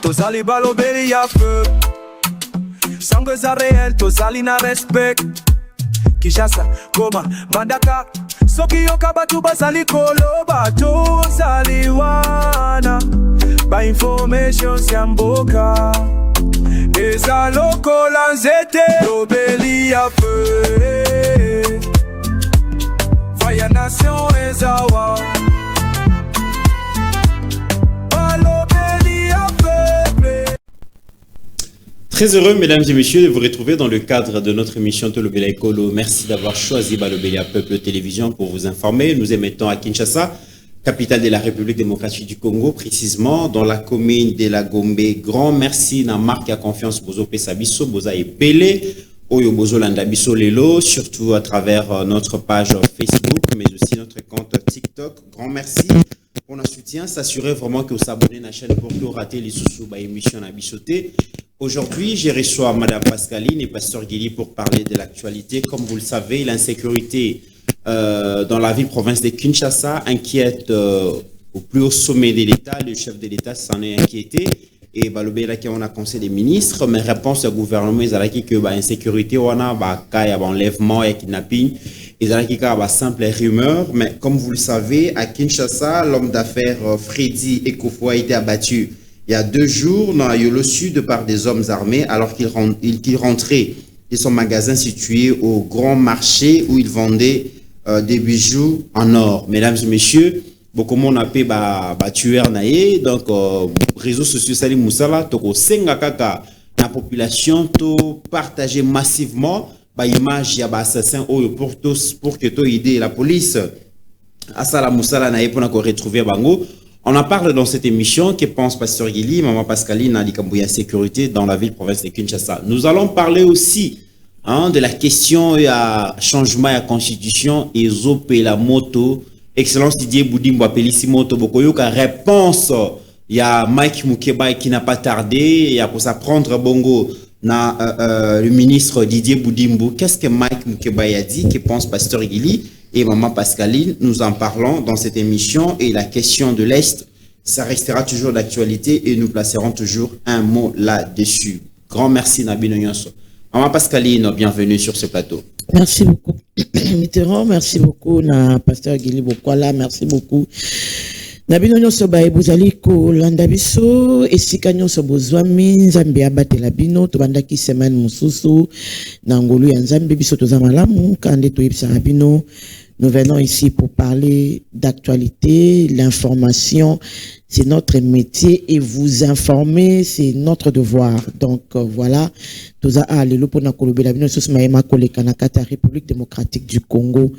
Tozali balobeli ya feu Sangue za réel, tozali na respect Kinshasa, Goma, Mbandaka Soki yoka batu bazali koloba Tozali wana Ba information ya mboka Eza lokola nzete Lobeli ya feu Vaya nation ezawa Très heureux, mesdames et messieurs, de vous retrouver dans le cadre de notre émission Tolobela Ekolo. Merci d'avoir choisi Balobela Peuple Télévision pour vous informer. Nous émettons à Kinshasa, capitale de la République démocratique du Congo, précisément dans la commune de la Gombe. Grand merci na marque à confiance Bozo Pesabiso, Boza et Pelé, Oyo Bozo Landabiso Lelo, surtout à travers notre page Facebook, mais aussi notre compte TikTok. Grand merci pour notre soutien. S'assurer vraiment que vous abonnez à la chaîne pour que vous ratez les sous-sous émission à Bissoté. Aujourd'hui, je reçois Madame Pascaline et Pasteur Guili pour parler de l'actualité. Comme vous le savez, l'insécurité dans la ville-province de Kinshasa inquiète au plus haut sommet de l'État. Le chef de l'État s'en est inquiété. Et balobela qui on a conseil des ministres, mais réponse au gouvernement, ils ont dit que l'insécurité, on a enlèvement et kidnapping. Ils ont dit qu'il y a simple rumeur. Mais comme vous le savez, à Kinshasa, l'homme d'affaires Freddy Ekofo a été abattu il y a 2 jours dans Yolo Sud par des hommes armés alors qu'il rentrait de son magasin situé au grand marché où il vendait des bijoux en or. Mesdames et messieurs, beaucoup de monde a fait tueur naé, donc réseaux sociaux Salim Moussala, toko senga kaka la population to partager massivement ba image ya ba assassin pour tous pour que to aider la police à Sala Moussala naé pour qu'on retrouver bango. On en parle dans cette émission. Que pense Pasteur Guili, Maman Pascaline, à l'Ikambouya Sécurité dans la ville-province de Kinshasa. Nous allons parler aussi de la question à changement à la constitution et Zope la moto. Excellence Didier Boudimbo Pelisi Moto Bokoyoka. Réponse, il y a Mike Mukeba qui n'a pas tardé. Il y a pour ça prendre bongo le ministre Didier Boudimbo. Qu'est-ce que Mike Mukeba a dit? Que pense Pasteur Guili? Et Maman Pascaline, nous en parlons dans cette émission et la question de l'Est, ça restera toujours d'actualité et nous placerons toujours un mot là-dessus. Grand merci Nabino Nyonso. Maman Pascaline, bienvenue sur ce plateau. Merci beaucoup. Mitterrand, merci beaucoup na Pasteur Guili Bokwala, merci beaucoup. Nabino Nyonso bae bozali ko landa biso esika nyonso bozwami Nzambe abatela bino tobandaki semaine mususu na ngolu ya Nzambe biso toza malamu kande toyebisa bino. Nous venons ici pour parler d'actualité, l'information, c'est notre métier et vous informer, c'est notre devoir. Donc voilà, toza alelo pona kolobela bino sus maema koleka na kata République démocratique du Congo,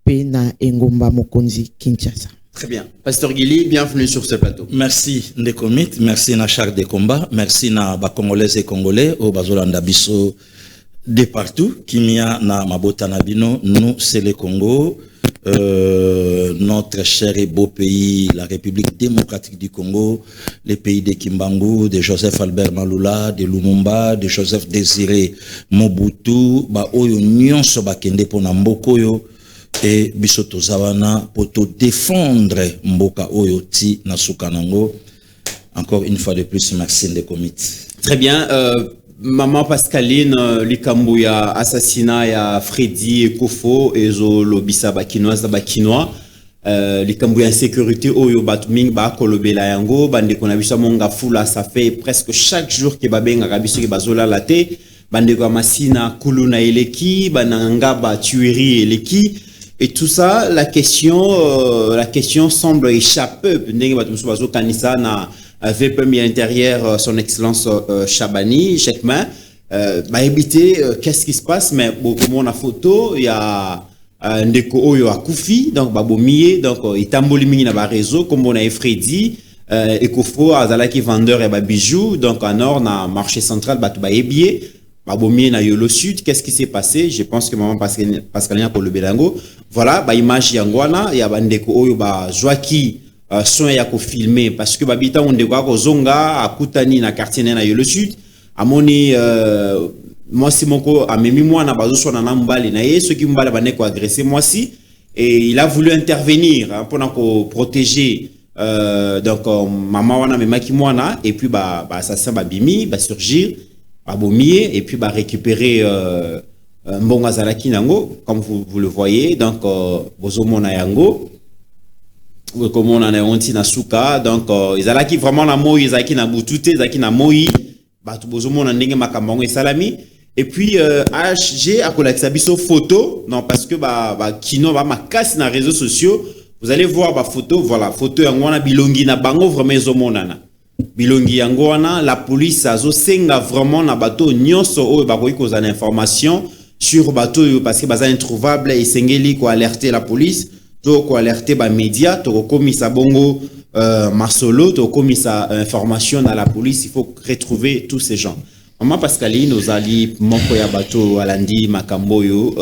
pena engomba mokonzi Kinshasa. Très bien. Pasteur Guili, bienvenue sur ce plateau. Merci Ndekomit, merci na char de combat, merci na ba Congolais et Congolais au bazolanda biso de partout, Kimia na Mabota Nabino, nous c'est le Congo, notre cher et beau pays, la République démocratique du Congo, les pays de Kimbangu, de Joseph Albert Malula, de Lumumba, de Joseph Désiré Mobutu, ba oyo nyonso bakende pona mboko yo et bisoto zawana pour te défendre mboka oyo ti na sukanango. Encore une fois de plus, merci Ndekomit. Très bien. Maman Pascaline, Likambouya, assassinat ya Freddy Ekofo, ezo lobisa bakinoise bakinois, Likambouya insécurité oyo batuming ba kolobela yango, bande konabisa monga fula, ça fait presque chaque jour que babenga kabiso ke bazola laté, bande ko masina kuluna eleki, bananga ba tuerie eleki, et tout ça, la question semble échapper, ndenge batumso bazo kanisa na avec premier intérieur son excellence Chabani, Chekma, éviter qu'est-ce qui se passe, mais comme on a photo, il y a un déco oyo a Koufi, donc babomie, donc il tamboli mingi na ba réseau, comme on a Freddy, Ekofo azala qui vendeur et ba bijoux, donc en or na marché central batu ba ebier, babomie na Yolo Sud, qu'est-ce qui s'est passé? Je pense que maman Pascaline pour le Belango, voilà, ba image yangwana, il y a ba ndeko oyo ba joaki soin ya ko filmer parce que babita on dekwa ko zonga akutani na quartier na Yolo Sud amoni moi si moko amemi moi na bazo sona na mbali na ye ceux qui mbala bane ko agresser moi si et il a voulu intervenir hein, pour protéger donc maman wana memaki mwana et puis assassin bimi surgir abomier et puis récupérer mbonga zalaki nango comme vous le voyez donc bozomona yango comme on en a onti na suka donc ezalaki vraiment na moi ezalaki na butute ezalaki na moi batu bozomona ndenge makambo esalami et puis HG a collecté biso photo non parce que kino makasi na réseaux sociaux vous allez voir photo voilà photo yango wana bilongi na bango vraiment ezomonana bilongi yango wana la police azosenga vraiment na bato nyonso oyo bakoki kozana information sur bato parce que baza introuvable et sengeli ko alerter la police to ko alerter ba média to komisa bongo Marcelo to komisa information à la police il faut retrouver tous ces gens. Maman Pascaline ozali moko ya bato alandi makamboyo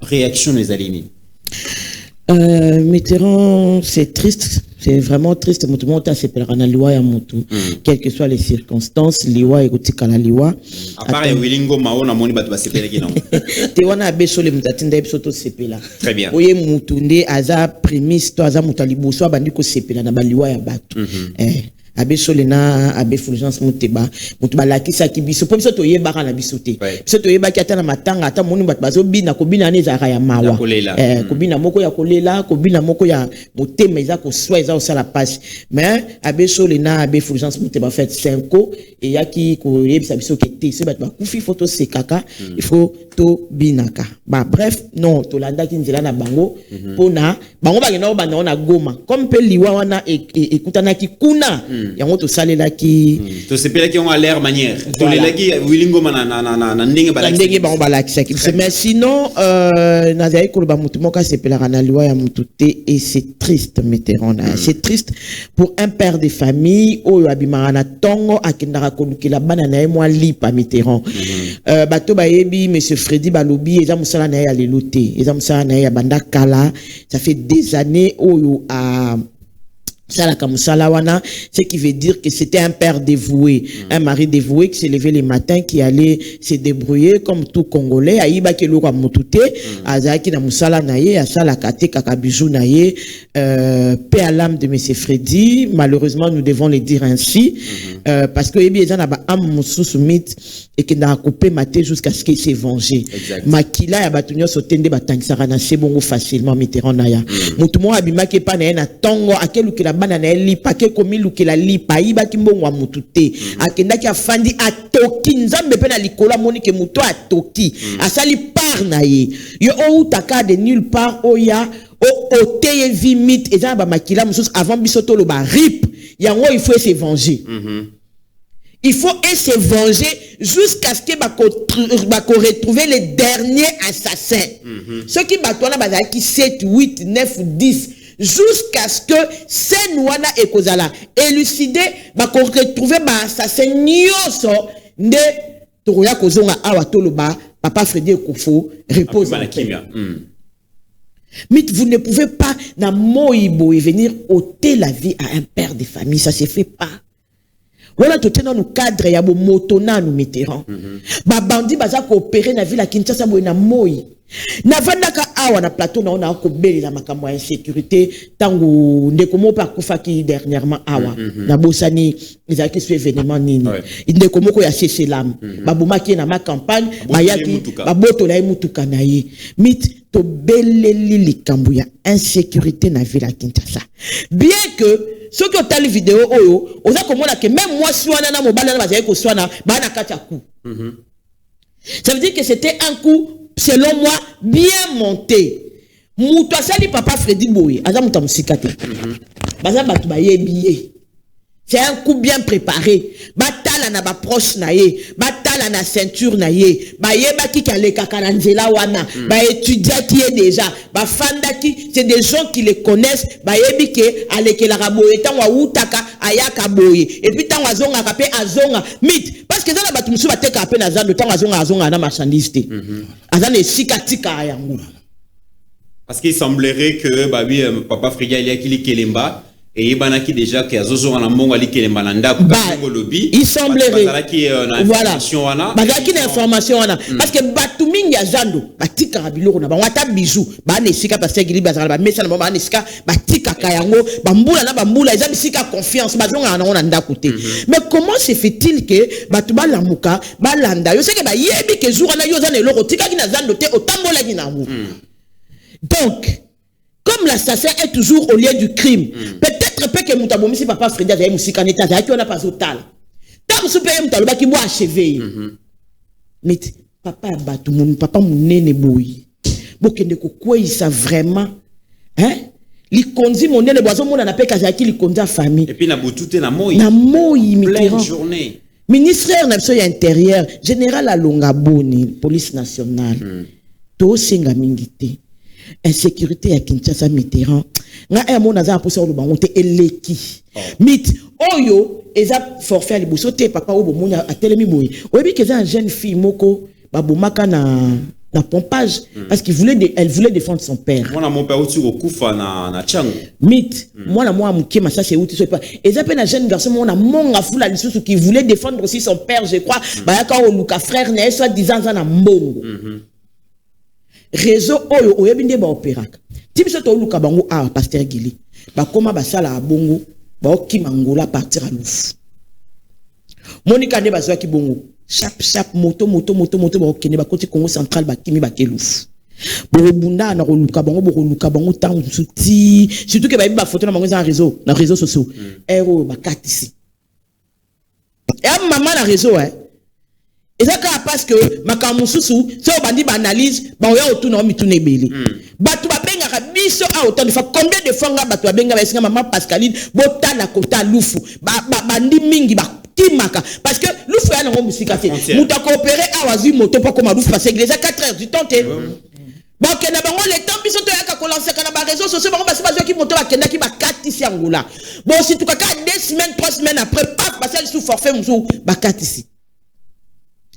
réaction les alini. Mitterrand, c'est triste, c'est vraiment triste. Tout le monde a séparé la loi ya mutu, quelles que soient les circonstances, liwa egotika la liwa. À part Willingo Mao na moni batu ba séparé ki non. Te wana beso le mutatinda episoto sepela. Très bien. Oye mutu nde aza prémisse to aza mutalibo so abandi ko sepela na ba liwa ya batu. Abe solena abe fulgence muteba mutuba lakisa kibiso po biso to yebaka na biso te biso to yebaki ata na matanga ata moni bato bazobina kobina ne ezaka ya mawa kobina moko ya kolela kobina moko ya motema eza ko swa eza osala passe mais abe solena abe fulgence muteba fait 5 et yaki ko yebisa biso ke te se bato bakufi photo sekaka il faut to binaka bref non to landa ki nzela na bango pona bango bagena obanda na Goma comme pe liwa wana ekutana ki kuna yango to salela ki to sepela ki on a l'air manière to lelaki Willingo na ndenge balakisa ki mais sinon nazai ko ba mutu moka sepela na liwa ya mutu te et c'est triste Mitterrand c'est triste pour un père de famille oyo abimara na tongo akendaka kolukela bana na moi lipa Mitterrand bato bayebi monsieur Freddy Balobi eza musala na ya lelote eza musala na ya banda kala ça fait des années oyo a Salaka Moussala wana, ce qui veut dire que c'était un père dévoué, un mari dévoué qui s'est levé les matins, qui allait se débrouiller comme tout Congolais. Aïba ke lo mutute, azaki na Moussala naye, asala kate kakabijou naye, paix à l'âme de monsieur Freddy. Malheureusement, nous devons le dire ainsi, parce que ebi ezana ba am mususumit et qui n'a coupé maté jusqu'à ce qu'il s'est vengé. Makila ya batunyo sotende batangisara na sebongo facilement Mitterrand naya. Mutumo abima ke pa na tongo akelu ke la bana na lipa ke komi lukela lipa iba kimbongo wa mutute akenda ki afandi atoki nzambe pe na likola moni ke muto atoki asali par na ye yo o utaka de nulle part oya o oteye vimit eza ba makila musus avant bisoto lo ba rip yango il faut se venger. Il faut se venger jusqu'à ce que retrouver les derniers assassins. Ceux qui battent là qui 7 8 9 10 jusqu'à ce que ces noirs et kozala élucidé retrouver ba assassin nyonso nde toya kozonga awa toloba papa Freddy Koufo repose en paix. Mais vous ne pouvez pas na moibo venir ôter la vie à un père de famille, ça se fait pas. Voilà tout dans le cadre ya bo motona nous Mitterrand. Ba bandi baza coopérer na ville à Kinshasa bo na moi. Na vandaka awa na plateau na ona ko belela makambo ya insécurité tangu ndeko mo pa kufaki dernièrement awa na bosani ezaki ce événement nini ndeko moko ya seselam babumaki na ma campagne bayaki baboto la mutuka na ye mit to beleli likambo ya insécurité na ville à Kinshasa bien que ceux qui ont tali vidéo oyo oza komona que même moi swana na mobala na bazali ko swana ba na kati ya coup ça veut dire que c'était un coup selon moi bien monté muto asali papa Freddy Boye aza muta musikate baza batu ba yebiye c'est un coup bien préparé batala na ba proche na ye batala na ceinture na ye ba yeba ki kaleka kananzela wana ba étudiant qui est déjà ba fanda ki c'est des gens qui les connaissent ba yebi ke alekela raboye tangwa utaka ayaka boye et puis tangwa zonga kape azonga mit parce que dans la batu musu bateka ape na zando tangwa azonga na marchandise te azana esikatika yango parce qu'il semblerait que bah oui papa Freddy il y a qui kelemba Et banaki déjà que azozo na mbongo ali kele malanda ko lobby. Il semblerait. Voilà. Bazaki na information wana parce que batu mingi azando batika biloko na bango ata bijou ba nesika parce que gili bazala ba mesa na ba nesika batika kayango bambula na bambula eza bisika confiance bazonga na onda côté. Mais comment se fait-il que batu ba lamuka ba landa yo c'est que ba yebi que jour na yo za na eloko tika ki na zando te otambola ki na ngu. Donc comme l'assassin est toujours au lieu du crime, peut-être que Moutaboumi, si papa Freda, il y a qui on a pas au tal. Tant que ce pays Moutaloba qui boit achevé. Mais papa Batou, papa Mouné Boui. Bokende quoi il ça vraiment. Hein? Il conduit mon nez, les boisons, mon appelle Kazaki, il conduit la famille. Et puis, na boutouté na moi. Na moi, pleine journée. Ministère de l'Intérieur, général Alongaboni, police nationale. To singa mingité. Insécurité à Kinshasa Mitterrand nga un mot naza pour ça le bango te eleki mit oyo eza forfait ali bosote papa obo mona atelemi boy oyebi que ça une jeune fille moko babomaka na pompage parce elle voulait défendre son père mona mon père uti okufa na chango mit mwana moi mukema ça c'est uti so pas eza pe na jeune garçon mona monga fula lisusu qui voulait défendre aussi son père je crois bayaka o luka frère na soit 10 ans na mbongo réseau oyo oyebinde ba opéraka tibiso to luka bango a pasteur Gili ba koma ba sala bongo ba okima ngola partir à Lufu Monica ne bazwa ki bongo chap moto ba okene ba koti Congo central ba kimi ba kelufu bunda na luka bango tant souti surtout que ba photo na bango na réseaux sociaux ero ba katisi et maman na réseau et ça parce que makamususu ça bandi analyse ba oya otuna mituna ebele batu babenga ka biso a autant de fois combien de fois nga batu babenga ba maman Pascaline botala kota Lufu bandi mingi ba kimaka parce que Lufu ya na musika te muta coopérer awazi moto pas comme Lufu parce que déjà 4 heures du temps te bon que na bango le temps biso to ya ka kolancer kana ba réseaux sociaux bango basi bazwa ki moto ba kenda ki ba katisi angula bon si tu ka 2 semaines 3 semaines après pas passer sous forfait musu ba katisi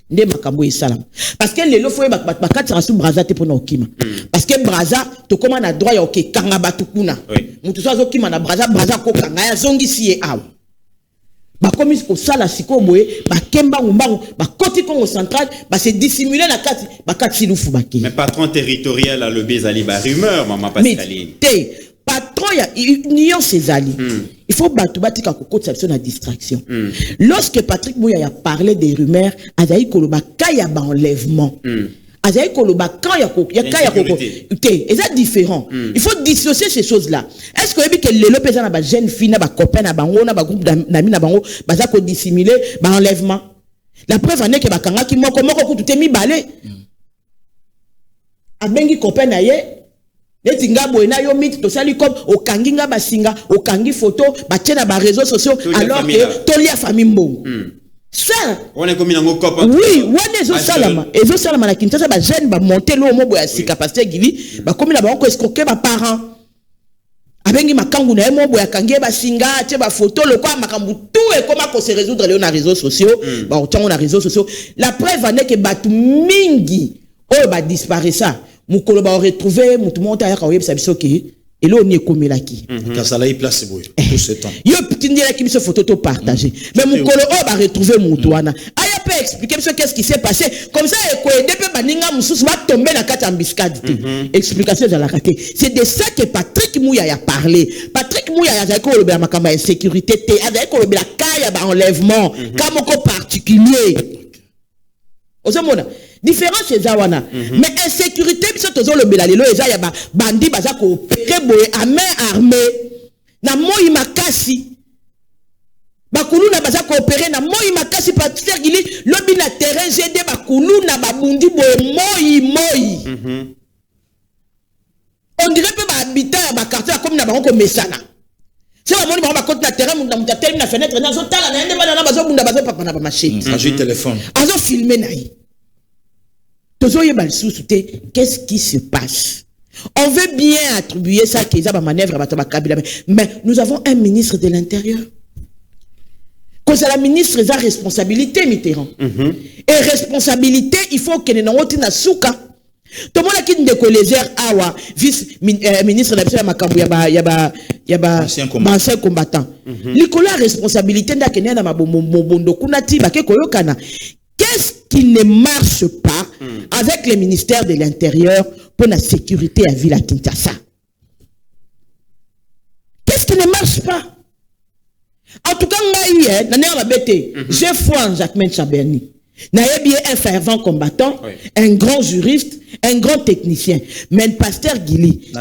nde makambo esalam parce que lelo foye bakatira sous braza te pona okima parce que braza to koma na droit ya oke kanga batukuna mutu so azokima na braza ko kanga ya zongisi ye awa bakomi ko sala siko boye bakemba ngumbango bakoti Congo central ba se dissimuler na kati bakati Lufu bakki mais patron territorial a le bezali ba rumeur maman Pascaline patron ya union Césali il faut battre batika kokoti ça na distraction lorsque Patrick Mouya a parlé des rumeurs azaï koloba kaya ba enlèvement azaï koloba kaya c'est différent il faut dissocier ces choses là est-ce que ebi que lelo pesa na ba jeune fille na ba copain na bango na ba groupe d'amis na bango baza ko dissimuler ba enlèvement la preuve en est que ba kanga ki moko kutu te mi balé abengi copain na ye neti ngabo ena yo mit to sali comme okangi nga basinga okangi photo batie na ba réseaux sociaux alors que tolia famille mbongo ça on est comme nango copain oui on ezo salama na Kinshasa ba jeune ba monter lo mobo ya sika pasteur Gili ba komi na ba ko escroquer ba parents abengi makangu na mobo ya kangi ba singa tie ba photo le quoi makambu tout et comment ko se résoudre les na réseaux sociaux ba on a réseaux sociaux la preuve en est que batu mingi oh ba disparaît ça mukolo ba retrouver mutu monta ya ka oyebisa biso ki et là on est comme là qui kasala y place boy tout ce temps yo petit ndela ki biso photo to partager mais mukolo o ba retrouver mutu wana aya peut expliquer biso qu'est-ce qui s'est passé comme ça e ko aider pe baninga mususu ba tomber na kati embuscade explication de la raté c'est de ça que Patrick Mouya a parlé Patrick Mouya a dit ko le ba makamba insécurité te a dit ko le ba kaya ba enlèvement comme ko particulier ozomona différence c'est zawana mais insécurité biso tozo le belalelo eza ya bandi baza ko opérer boye à main armée na moi makasi bakulu na baza ko opérer na moi makasi pasteur Gili lobi na terrain GD bakulu na babundi boye moi on dirait pas habitant ba quartier comme na bango ko mesana c'est vraiment ba côté na terrain mun na tellement na fenêtre na zo tala na ndeba na bazo bunda bazo papa na ba machine j'ai téléphone azo filmer na yi qu'est-ce qui se passe? On veut bien attribuer ça qu'ils ont ma manœuvre mais nous avons un ministre de l'Intérieur. Quand c'est la ministre a responsabilité Mitterrand. Et responsabilité, il faut que nous ayons na souka. Tout le monde qui ndeko lézère awa vice ministre de la makambu yaba ancien combattant. Likola responsabilité ndakenya na mabondo kunati bake koyokana. Qu'est-ce qui ne marche pas avec le ministère de l'Intérieur pour la sécurité à Ville à Kinshasa? Qu'est-ce qui ne marche pas? En tout cas, j'ai foi en Jacquemain Chabani. Nayebi un fervent combattant, un grand juriste, un grand technicien. Mais le pasteur Gili,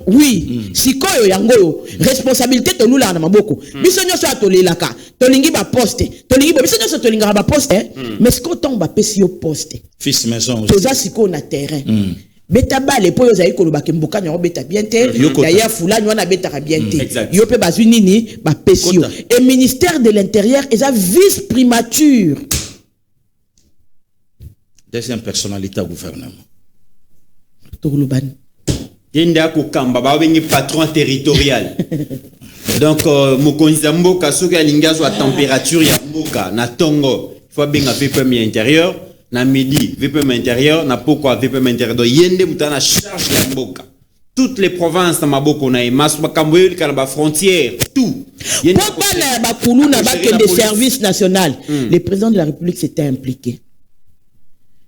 oui, si koyo yangoyo, responsabilité de nous là na maboko. Bisonyo so atolelaka, tolingi ba poste, tolingi ba bisonyo so tolinga ba poste, mais ce qu'on tombe ba pesi yo poste. Fils maison. Toza siko na terrain. Beta bale po yo zayi koloba ke mboka nyo beta bien te, ya fulani wana beta ka bien te. Yo pe bazu nini ba pesi yo. Et ministère de l'Intérieur est un vice primature. Deuxième personnalité au gouvernement. Tourlouban. Yenda Kokamba, bawengi patron territorial. Donc, Mokonza Mboka, soki alinga zo a température ya Mboka, na Tongo, il faut bien VPM intérieur, na midi, VPM intérieur, na Poko VPM intérieur. Donc, Yende Moutana charge ya Mboka. Toutes les provinces, na Maboko, na Emas, Makamboyo, la frontière, tout. Pourquoi na Bakoulou, na Baké des services nationaux? Le président de la République s'était impliqué.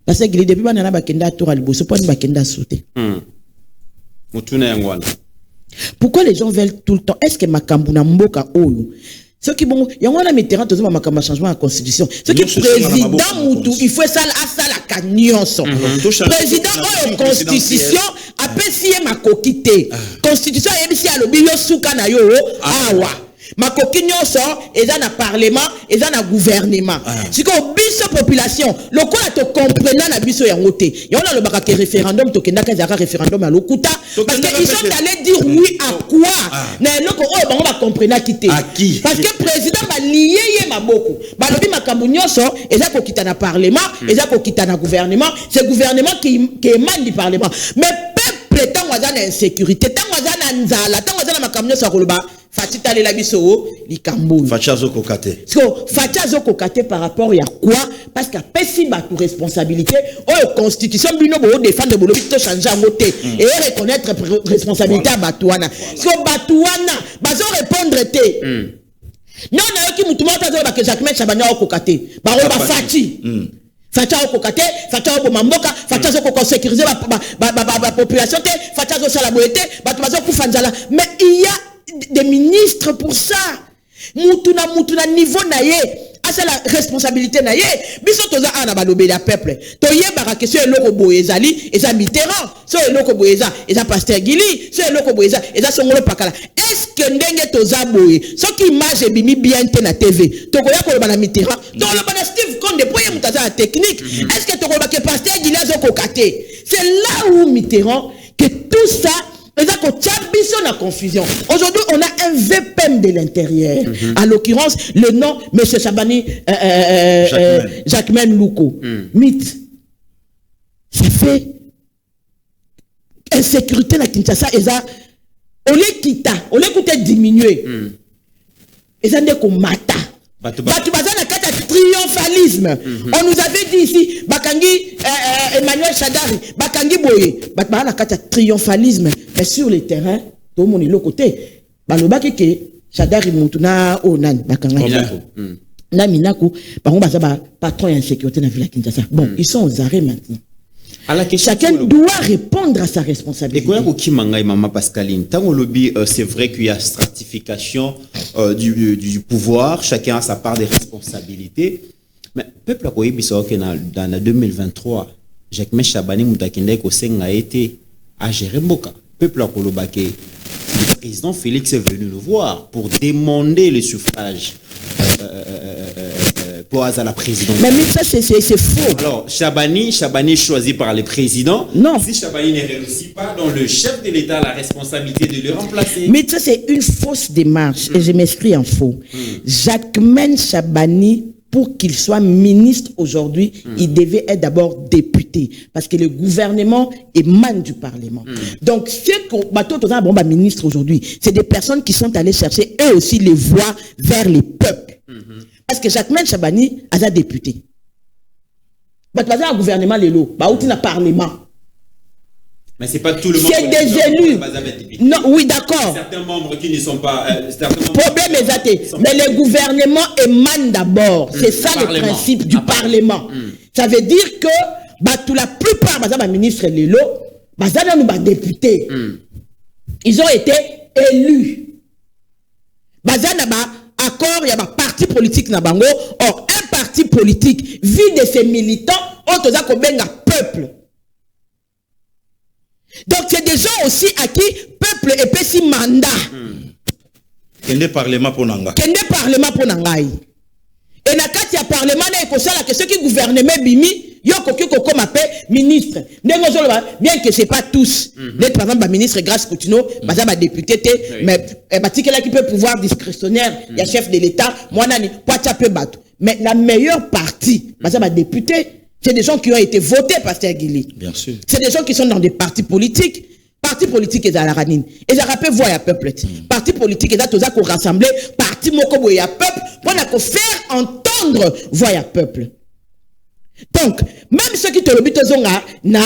Parce que depuis que nous avons tour à l'Iboso, pas nous sauté. Pourquoi les gens veulent tout le temps? Est-ce que Makambuna Mboka Oyo? Ceux qui bon, il y a un terrain tout le changement de la constitution. Ceux qui président Moutou, il faut ça la cagnonson. Président Oyo constitution, après si ma coquité. Constitution et si à l'obio souka na yo awa. Ma coquille nyonso eza na parlement eza na gouvernement si ko biso population lokola to comprendre na biso yango te yona lo baka ke référendum to kenda ka zaka référendum à lokuta parce que ils sont allés dire oui à quoi na loko o bango ba comprendre qui parce que président ba lié ye maboko ba lobi makambu nyonso eza ko kita na parlement eza ko kita na gouvernement c'est gouvernement qui émane du parlement mais peuple tant waza na insécurité tant waza na nzala tant waza na makambu nyonso koloba Fatita le labiso likambo. Fachazo kokate. So fachazo kokate par rapport à quoi? Parce qu'à pesi ba tout responsabilité, constitution bino bo défendre bo lobito changer ngote et reconnaître responsabilité à Batouana. So Batouana bazo répondre te. Non na ki mutu mota zo ba ke Jacquemain Chabani kokate. Ba ro ba fati. Facha kokate, facha bo mamboka, facha zo ko sécuriser ba population te, facha zo sala boete, ba bazo kufanzala. Mais il y a des ministres pour ça. Moutuna niveau naye. C'est la responsabilité naye. Biso toza ana balobe la peuple. Toye bara question eloko boezali, eza Mitterrand. So eloko boeza, eza Pasteur Gili. So eloko boeza, eza Songolo Pakala. Est-ce que ndenge toza boye? So ki image bimi bien te na TV. Tokoya ko bana Mitterrand. To lo bana Steve Konde poye mutaza technique. Est-ce que tokoba ke Pasteur Gili azoko kate? C'est là où Mitterrand que tout ça la confusion. Aujourd'hui, on a un VPM de l'Intérieur. À l'occurrence, le nom, M. Chabani, Jacquemain Louko. Mythe. Ça fait insécurité la Kinshasa. On les quitte, on les quitte diminuer. Et ça n'est qu'on mata. Triomphalisme. On nous avait dit ici, Bakangi, Emmanuel Chadari, Bakangi Boye, triomphalisme. Mais sur le terrain, tout le monde est de l'autre côté. Balobaki ke Chadari Moutuna Onan, Bakanga. Na Minako, par exemple, patron et insécurité dans la ville de Kinshasa. Bon, ils sont aux arrêts maintenant. Chacun doit répondre à sa responsabilité. Maman Pascaline, c'est vrai qu'il y a stratification du pouvoir, chacun a sa part des responsabilités. Mais le peuple a dans 2023, Jacquemain Chabani Moutakinde a été à gérer Mboka. Le peuple a le président Félix est venu nous voir pour demander le suffrage. Pour à la présidence. Mais ça, c'est faux. Alors, Chabani est choisi par le président. Non. Si Chabani ne réussit pas, donc le chef de l'État a la responsabilité de le remplacer. Mais ça, c'est une fausse démarche. Et je m'inscris en faux. Jacquemain Chabani, pour qu'il soit ministre aujourd'hui, il devait être d'abord député. Parce que le gouvernement émane du Parlement. Donc, ceux qu'on a ministre aujourd'hui, c'est des personnes qui sont allées chercher eux aussi les voies vers les peuples. Parce que Jacquemain Chabani a été député. Mais pas un gouvernement, les lots, bah, il y a un parlement. Mais c'est pas tout le monde. C'est des élus. Non, oui, d'accord. Certains membres qui ne sont pas. Problème exact. Mais le gouvernement émane d'abord. C'est ça le principe du Parlement. Ça veut dire que la plupart des ministres Lelo, des députés, ils ont été élus. Accord, il y a un parti politique na bango. Or, un parti politique vit de ses militants, autoza ko benga peuple. Donc, c'est des gens aussi à qui peuple est pessi mandat. Kende parlement pour nanga. Kende parlement pour nangai. Et na kati ya parlement na ekosala que ceux qui gouvernement bimi yo koki comme appel ministre. Bien que c'est pas tous. D'être par exemple ministre Grâce Coutinho, ba député mais batikela qui peut pouvoir discrétionnaire, il y a chef de l'état, moi nani poacha pe bato. Mais la meilleure partie, ba député, c'est des gens qui ont été votés par Pasteur Guili. Bien sûr. C'est des gens qui sont dans des partis politiques. Parti politique est à la ranine. Et ça rappelle voix à peuple. Parti politique est à tous à rassembler. Parti moko à peuple. Pour faire entendre voix à peuple. Donc, même ceux qui te le butent na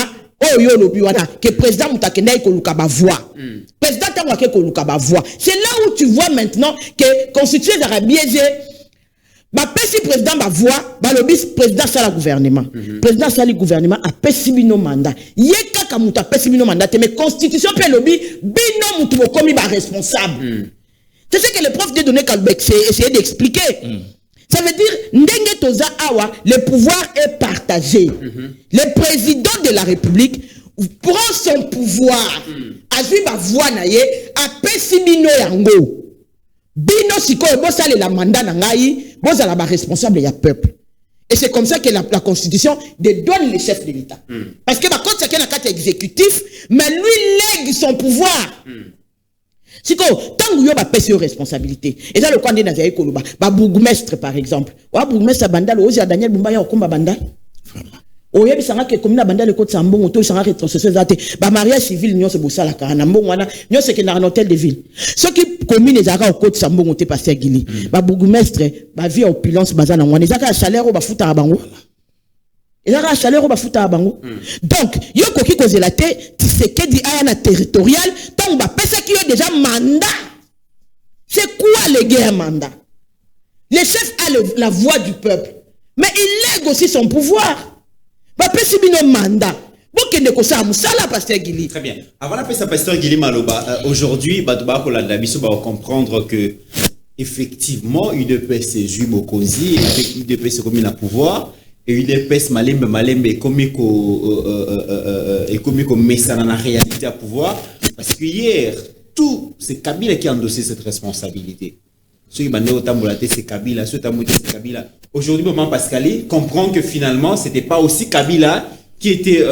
oyo lobi wana que président Moutakenda koluka ba voix. Président Tangwa koluka ba voix. C'est là où tu vois maintenant que constitué d'Arabiézé. Bah, si président va voir, bah, le président ça le gouvernement. Président ça le gouvernement a pessi bino mandat. Yeka kamuta pessi bino mandat. Mais constitution peut le bino mutu komi ba responsable. C'est ce que le prof de donné Kalbek essayer d'expliquer. Ça veut dire ndenge toza awa le pouvoir est partagé. Le président de la République prend son pouvoir. Azui ba voix na ye a pessi bino yango. Bino siko bosa le la mandat na ngai bosa la ba responsable ya peuple. Et c'est comme ça que la constitution donne le chef de l'État. Parce que quand c'est un cadre exécutif, mais lui lègue son pouvoir. Siko tant que yo ba pèse responsabilité. Et ça le quand na zaï koloba ba bourgmestre par exemple. Wa bourgmestre bandal ozi Daniel Bumba ya okomba bandal. Vraiment. Oyebi sanga ke komina bandal ko tsambongo to sanga rétrocession zate ba mariage civil nyo se bosala ka na mbongo wana nyo se ke na hôtel de ville. Ce qui commune ezaka ko tsambongo te Pasteur Guili. Ba bourgmestre ba vie opulence bazana ngwana ezaka salaire ba futa bango. Ezaka salaire ba futa bango. Donc yo koki kozela te Tshisekedi aya na territorial tant ba pesa ki yo déjà mandat. C'est quoi le guerre mandat? Le chef a la voix du peuple, mais il lègue aussi son pouvoir. Mandat. Pasteur Guili. Très bien. Avant la Pasteur Guili Maloba, aujourd'hui, on va comprendre que effectivement, UDPS est Jules Mokonzi, UDPS est comme il a pouvoir, et UDPS Malembe est comme Messana en réalité à pouvoir, parce que hier, tout c'est Kabila qui a endossé cette responsabilité. Ceux qui m'ont dit c'est Kabila, ceux qui m'ont dit c'est Kabila. Aujourd'hui, Maman Pascali comprend que finalement, ce n'était pas aussi Kabila qui était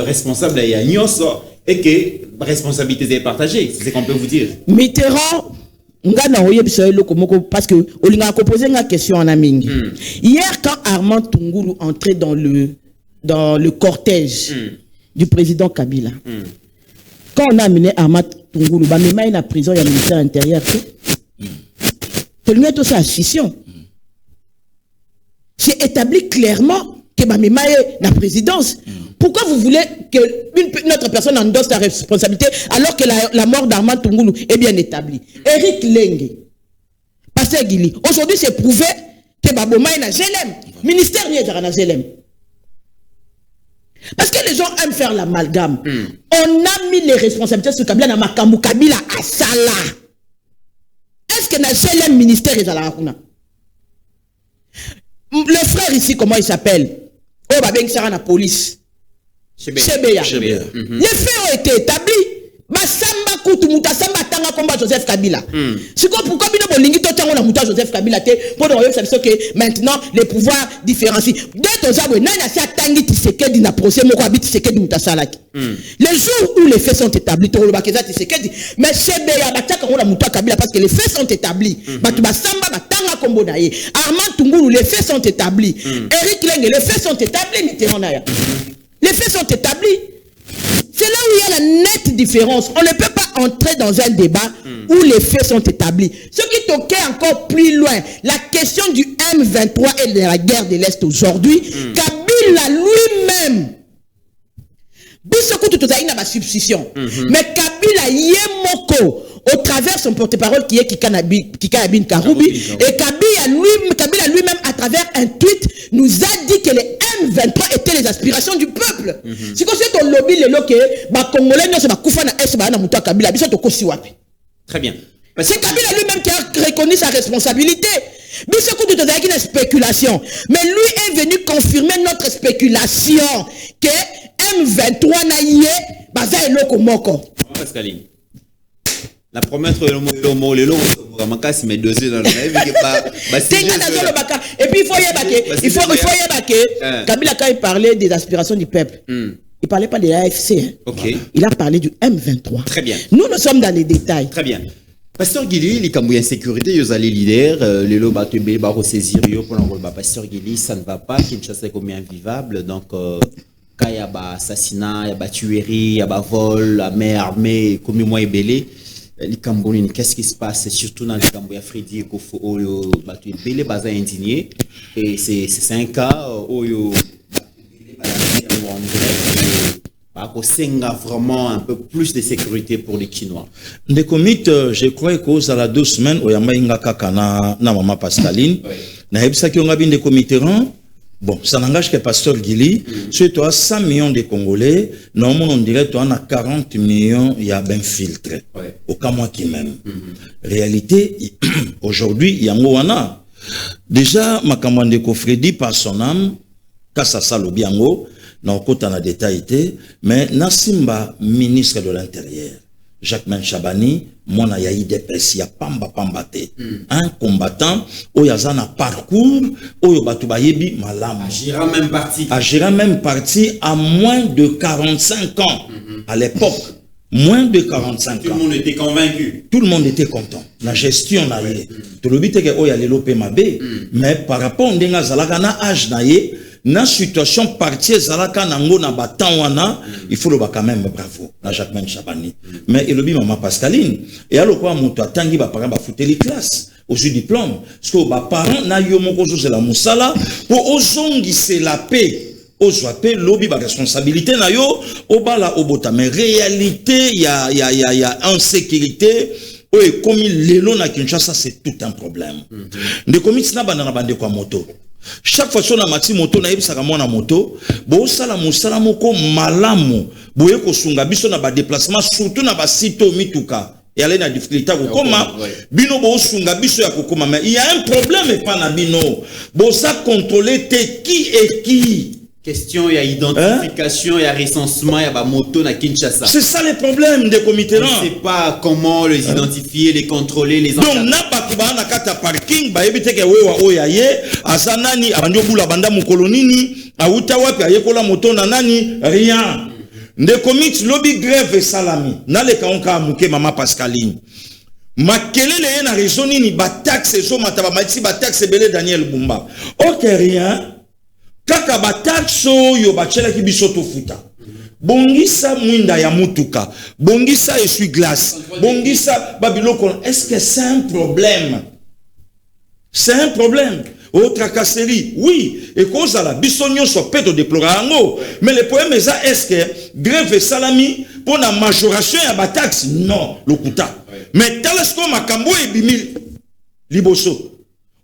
responsable à Nyonso et que la responsabilité est partagée. C'est ce qu'on peut vous dire. Mitterrand, parce que on a posé une question en Aming. Hier, quand Armand Tungulu entrait dans le cortège du président Kabila, quand on a amené Armand Tungulu, il y a une prison, il y a le ministère intérieur. Tout ça, scission. C'est établi clairement que Mamema est la présidence. Pourquoi vous voulez que notre personne endosse la responsabilité alors que la mort d'Armand Tungulu est bien établie? Eric Lengue, Pasteur Guili, aujourd'hui c'est prouvé que Baboma est na GLM. Ministère n'est pas na GLM. Parce que les gens aiment faire l'amalgame. On a mis les responsabilités sur Kabila na Makambu Kabila à Sala. Est-ce que na GLM ministère est à la Hakuna? Le frère ici, comment il s'appelle? Oh, babeng sera la police. Chebeya. Les faits ont été établis. Basamba kutu muta samba tanga combat Joseph Kabila. C'est quoi pourquoi bino bolingi to tango na muta Joseph Kabila te pour dire que maintenant les pouvoirs différencient. De tozabwe nana sa tangi Tshisekedi na procès moko habite Tshisekedi muta salaki. Les jours où les faits sont établis to le bakeza Tshisekedi mais Chebeya bataka ngona muta Kabila parce que les faits sont établis. Batu basamba batanga kombo na ye. Armand Tungulu les faits sont établis. Eric Lengue les faits sont établis Mitterrand na ya. Les faits sont établis. C'est là où il y a la nette différence. On ne peut pas entrer dans un débat où les faits sont établis. Ce qui toquait encore plus loin, la question du M23 et de la guerre de l'Est aujourd'hui, Kabila lui-même, biso kutu tozali na ba substitution mais Kabila yemoko au travers son porte-parole qui est Kikabin Karoubi et Kabila lui-même à travers un tweet nous a dit que les M23 étaient les aspirations du peuple. Si comme c'est ton lobby le loke ba congolais non c'est ba kufa na est ba na muto Kabila biso to kosi wapi. Très bien. C'est Kabila lui-même qui a reconnu sa responsabilité. Biso kutu tozali na spéculation mais lui est venu confirmer notre spéculation que M23 na yé baza eloko moko. Pascaline. La promesse de l'homo, le logo, c'est mes dossiers dans le rêve. Et puis il faut y évacuer. Kabila, quand il parlait des aspirations du peuple, il ne parlait pas de l'AFC. Hein. Okay. Il a parlé du M23. Très bien. Nous sommes dans les détails. Très bien. Pasteur Guili, les Cambouis insécurité, ils ont les leaders, les lots battent les barres saisir, pour l'envoi Pasteur Guili, ça ne va pas, Kinshasa est comme invivable, donc. Quand il y a des assassinats, il y a des tueries, il y a des vols, la main armée, comme moi et belé, les Camerounais, qu'est-ce qui se passe? Surtout dans les Camerounais, Freddy, Kofo, les belé, bazar indigné. Et c'est un cas où on a vraiment un peu plus de sécurité pour les Chinois. Des comités, je crois que ça a 2 semaines, où il y a un cas na maman Pascaline. Na hebsa qui ont bien des comités. Bon, ça n'engage que Pasteur Guili. Si tu as 100 millions de Congolais, normalement on dirait que tu en as 40 millions, il y a bien filtré. Au cas moi qui même. Réalité, aujourd'hui, il y a un Wana. Déjà, ma commande Freddy par son âme, Kassa Salo Biango, dans le côté en détail, mais Nassimba, ministre de l'Intérieur, Jacques Chabani, mon ayaï dépêche, ya pamba pambate. Un combattant, oyazana parcours, oyobatubayebi malam. Agira même parti à moins de 45 ans. À l'époque, moins de 45 ans. Tout le monde était convaincu. Tout le monde était content. La gestion naïe. Tout le but est que oyalelo pemabe, mais par rapport à ndenga zalagana âge naïe, na situation partie zalaka nango na batanwana il faut le ba quand même bravo na Jacques Chabani mais il obi maman Pascaline et alors quoi moto atangi ba parents ba fouter les classes au diplôme parce que ba parents na yo moko zo la musala pour ozongi c'est la paix ozwape lobby ba responsabilité na yo obala obota mais réalité il y a insécurité et comme lelo na Kinshasa c'est tout un problème de comme na bana bande kwa moto. Chaque fois que on a mati moto na yebisaka mwana moto bo sala musala moko malamu boye ko sunga biso na ba déplacement surtout na ba site mituka et aller na difficulté ko koma bino bo sunga biso ya kokoma mais il y a un problème pas na bino bo ça contrôler te qui et qui. Question, il y a identification, il y a recensement, il y a moto na Kinshasa. C'est ça le problème des comités. On ne sait pas comment les identifier, les contrôler, les encadrer. Donc, n'a pas de na kata parking, ba ebite ke wewa oyaye, azanani, abandio bula banda mukolonini, auta wapi ayekola moto na nani, rien. Des comités lobby grève et salami. Na le kaonka amuke mama Pascaline. Makelele na raison nini ba taxe zo mataba matisi ba taxe belé Daniel Bumba. Ok rien. Kaka batakso yo bachela ki bisoto futa. Bongisa mwinda ya mutuka. Bongisa essuie-glace. Bongisa babiloko. Est-ce que c'est un problème? C'est un problème. Autre tracasserie. Oui. Et cause la bisonio so peto déplorango. Mais le problème est-ce que grève et salami pour la majoration ya bataxe? Non. Lokuta. Mais talesko makambo e bimil. Liboso.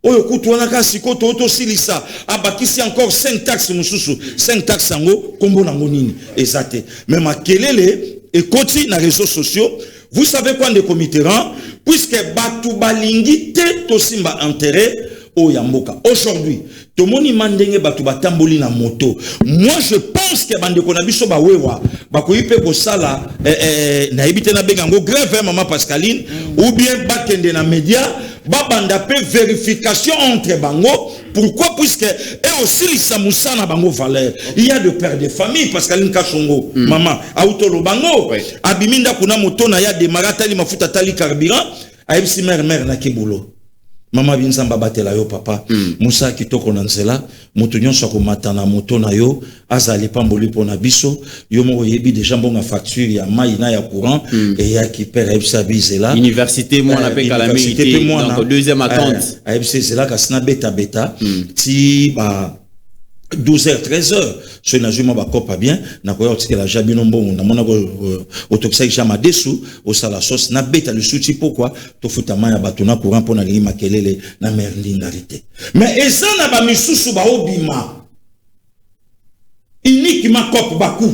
Oyo kutuana kasi koto oto silisa abakisi encore 5 taxes mususu 5 taxes ngo kombo nango nini ezate même makelele et continue na réseaux sociaux vous savez quoi des comités puisque batu balingi te to simba intérêt o yamboka aujourd'hui to moni mandenge batu batamboli na moto moi je pense que bande ko na biso ba wewa ba ko ipe ko sala na ibite na benga ngo grève maman Pascaline ou bien bakende na média babanda pe vérification entre bango pourquoi puisque et aussi lisa musana bango valeur il y a de pères de famille Pascaline Kasongo maman autolo bango abiminda kuna moto na ya de maratali mafuta tali carburant aibsi mère na kibulo mama binzamba batela yo papa musa kitoko na nzela moto nyonso ko matana moto na yo azali pamboli pona biso yo mo yebi déjà bonga facture ya mai na ya courant et ya ki père ebsa bizela université moi na pe calamité donc deuxième attente ebsa zela kasna beta ti ba 12h, 13h. Ce n'a jamais pas bien. N'a pas que la jabino bon. N'a pas autoxé jamais dessous. Au sala sauce. N'a bête le soutien pourquoi. To futama ya batuna courant pour n'aller makelele na merlingarité. Mais eza na ba misusu ba obima. Uniquement kop baku.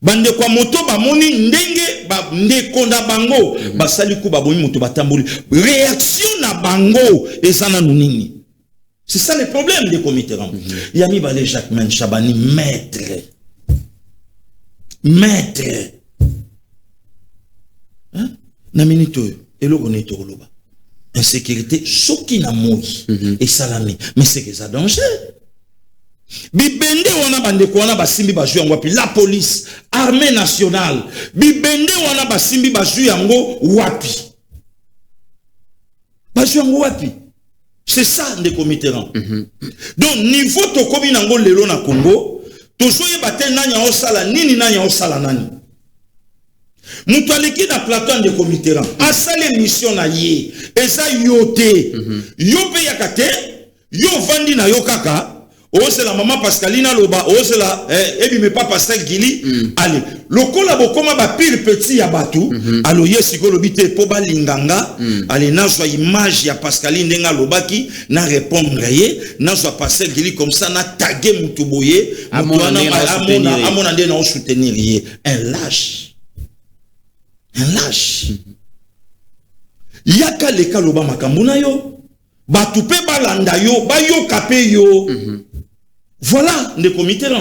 Bande kwa moto ba moni ndenge ba ndekonda bango. Ba saliku ba boni moto batambuli. Réaction na bango eza na nunini. C'est ça le problème des comités. Yami Balé Jacquemin Chabani, maître. Hein? Na minute, et le on est au loba. Insécurité, choki na moui. Et salami. Mais c'est que ça danger. Bibende wana bande ko wana basimbi baju yango wapi la police, armée nationale. Bibende wana basimbi baju yango wapi. Baju yango wapi. C'est ça, des comités. Donc, niveau to komi nango lelo na Congo, toujours y bate nanya osala, nini nanya osala nani. Moutaleki na plateau de comités. Asale mission na ye, eza yote. Yope yakate, yo vandi na yokaka. Oh, c'est la maman Pascalina Loba. Oh, c'est la ebi me pas Pascal Gili. Allez, lokola bokoma ba pile petit ya batu. Allo yesiko lobite po ba linganga. Allez, nazwa image ya Pascaline ndenga lobaki na répondre ye, nazwa Pascal Gili comme ça na taguer mutuboye, amona nde na soutenir ye. Un lâche. Yaka leka loba makambo na yo. Batu pe balanda yo, ba yo kape yo. Voilà les comités là.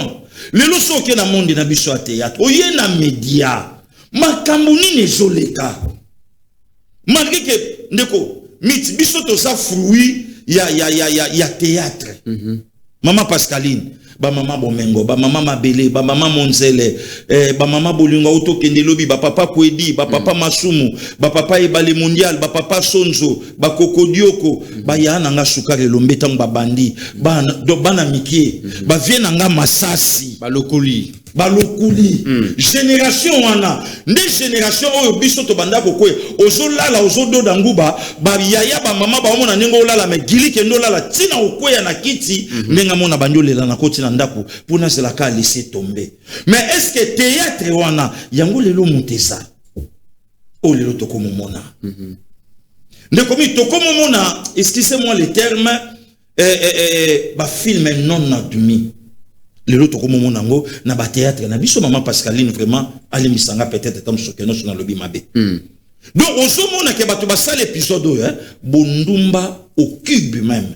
Les loso qui na monde na biso à théâtre, oye na média, makambouni ne zoleka. Malgré que ndeko, mit biso to sa fruit ya théâtre. Maman Pascaline, ba maman Bomengo, ba maman Mabele, ba maman Monzele, ba maman Bolinga auto kendelobi, ba papa Kwedi, ba papa Masumu, ba papa Ebale Mondial, ba papa Sonzo, ba Kokodioko, ba yana nga sukare lombeta ba bandi, ba na mikie, ba viena nga masasi, ba lokoli. Balokuli génération wana nde génération oyo biso to banda ko kwe ozolala ozodo danguba ba yaya ba mama ba mona nengo olala me gili kendo lala tina okweya na kiti nenga mona bandolela na koti na ndako pona c'est la ka laisser tomber. Mais est-ce que théâtre wana yango lelo montesa o lelo to komo mona nde komi to komo mona excusez-moi le terme ba film non admis. Les autres comme mon ango na ba théâtre na biso maman Pascaline vraiment ali misanga peut-être comme ce que nous na lobi mabe. Donc on se mona ke bato ba sale épisode hein bondumba au cube même.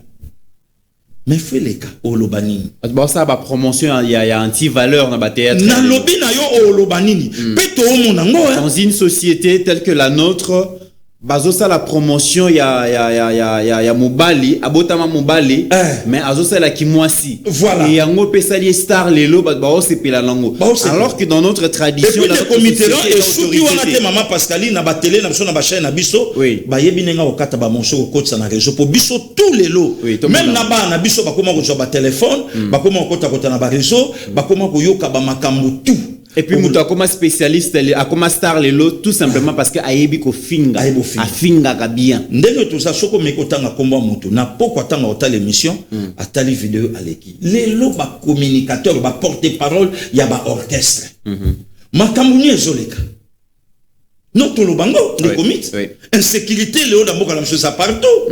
Mais fait les cas au lobanini. Bon ça ba promotion il y a anti valeur na ba théâtre. Na lobi na yo au lobanini. Peto mon ango hein. Dans une société telle que la nôtre bazosa la promotion ya mobali abotama mobali mais azosa la kimwasi voilà et yango pesali star lelo ba sepela lango alors que dans notre tradition la comité et soki wana te maman Pascaline na ba télé na biso na ba chaîne na biso ba yebi nenga okata ba monso ko kotsa na réseau pour biso tous les lots même na ba na biso ba koma ko ba téléphone ba koma kota kota na ba réseau ba koma ko yoka ba makambo tout. Et puis, Mouta, comme spécialiste, comme star, tout simplement parce que Ayebi ko finga, a finga bien. Ndenge tout ça, soko mekotanga komba mutu, na poko tanga ota l'émission, a tali vidéo à l'équipe. Les lots, ba communicateur, ba porte-parole, ya ba orchestre. Makambouni ezoleka. Non, tout le bango, les comites. Insécurité, les lots d'amboka la chose partout.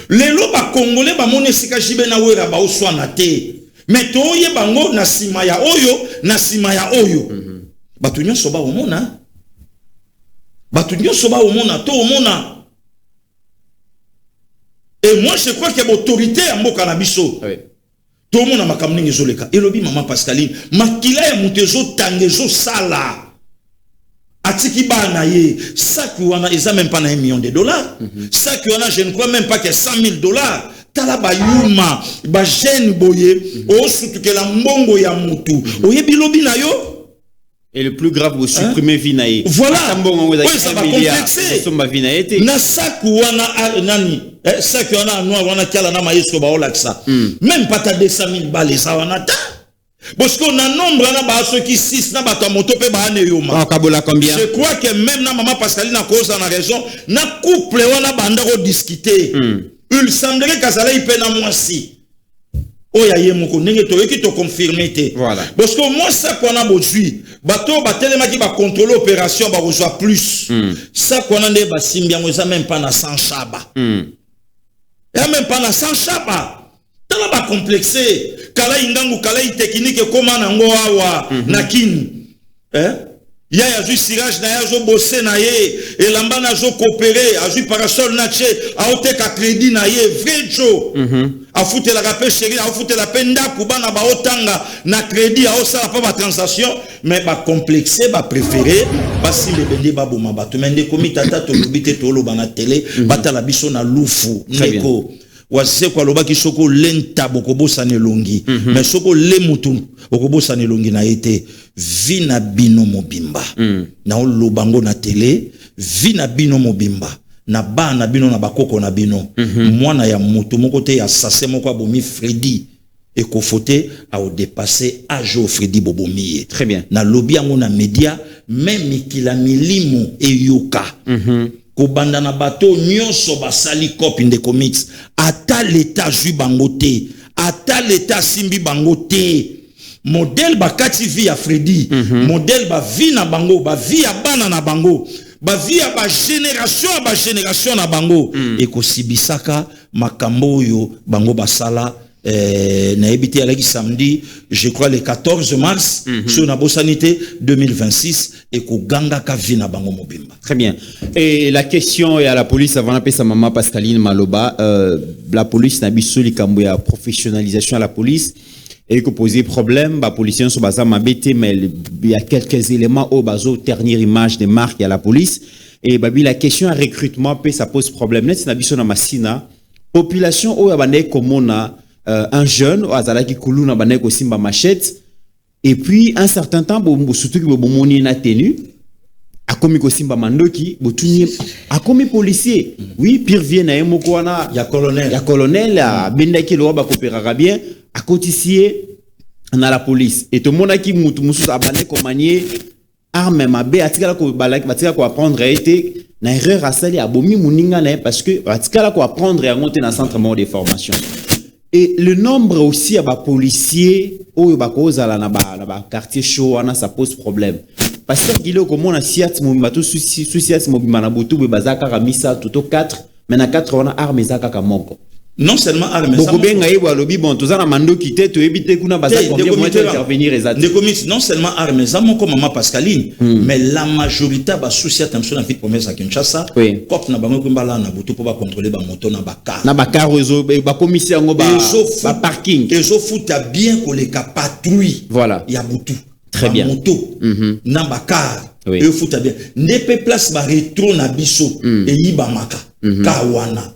Les lots, ba congolais, ba mone sika jibena wera ba oswana te. Mais toye bango na sima ya oyo batu nyonso ba omona to omona. Et moi je crois que l'autorité ya mboka na biso to omona makambo ningi zoleka elobi maman Pascaline makila ya mutezo tangezo sala atiki bana ye sac wana eza même pas na $1 million. Sac wana je ne crois même pas que $100,000. Tala ba yuma ba jeune boye o sutuke la mbongo ya mutu oyebi lobi na yo. Et le plus grave, vous supprimez Vinae. Voilà. Oui, ça va complexer. Na saku wana nani saku wana noa wana kiala na maïsko ba olaksa même pas ta 200,000 balles ça wana ta. Parce qu'on a nombre na ceux qui 6 na bato moto pe ba ne yoma. Combien? Je crois que même na maman Pascaline na cause na raison na couple wana banda ko discuter. Il semblerait qu'Azala y peine à moi si. oya ye moko ndenge to yeki to confirmer te. Voilà. Parce que moi ça qu'on a bozui bato batelema ki ba contrôler opération ba reçoit plus. Ça qu'on a ne ba simbia mo ça même pas na 100 chaba. Ya même pas na 100 chaba. Tala ba complexé kala ingangu kala technique comment na ngo awa na kini. Ya ya ju sirage na ya zo bosser na ye elamba na zo coopérer a ju parasol na che a oteka crédit na ye vrai jo a foutre la rapé chérie a foutre la penda kubana ba otanga na crédit a osala pas ba transaction mais ba complexé ba préféré ba si le bende ba boma ba to mende komi tata to lobité to lo bana télé batala biso na lufu neko wase kwa loba ki soko lenta bokobosa ne longi mais soko le mutu bokobosa ne longi na été vina bino mobimba na lobango na télé vina bino mobimba na ba na bino na bakoko na bino mwana ya mutu moko te ya sase moko abomi Freddy et ko foté a au dépasser âge au Freddy bobomiye. Très bien. Na lobby yango na média même kila milimo e yoka kobanda na bato nyonso basali copie de comics ata l'état ju bango te ata l'état simbi bango te modèle bakati vi ya Freddy modèle ba vi na bango ba vi ya bana na bango ba vi ya ba génération na bango ekosibisaka makambo oyo bango basala na ebité alaki samedi je crois le 14 mars sur na bosanité 2026 et ko ganga ka vina bango mobimba. Très bien. Et la question est à la police avant d'appeler sa maman Pascaline Maloba, la police n'a biso likambo ya professionnalisation à la police et que poser problème ba policiers so baza mabete mais il y a quelques éléments au bazo ternir image des marques à la police et babi la question à recrutement peut ça pose problème net na biso na masina population o abane komona un jeune azalaki kuluna bane ko simba machette et puis un certain temps surtout que bomoni na tenue a commis ko simba mandoki botuni a commis policier oui pire vient na emoko wana ya colonel a bendaki lo ba coopérera bien a cotissier na la police et tout le monde qui mutu musu abane ko manier arme mabe atikala ko balaki batika ko apprendre a été na erreur asali abomi muninga na parce que atikala ko apprendre à monter dans centre de formation. Et le nombre aussi à bas policiers ou bas cause à la quartier chaud ça pose problème parce que il est comme on a siat mobimba tout souciat mobimba na botu be bazaka kamisa tout 4 mais na 4 on a armes zaka kamoko non seulement armes beaucoup bien ngaye wa lobi bon tout ça na mando kité to ebité kuna bazaka combien mois d'intervenir exact des comités non seulement armes ça mon comme maman Pascaline mais la majorité ba souciat attention na vie promesse à Kinshasa cop na bango kumbala na botu pour ba contrôler ba moto na ba car rezo ba commissaire ngo ba parking et so futa bien ko les patrouille voilà ya botu très bien moto na ba car et futa bien nepe place ba rétro na biso et yiba maka kawana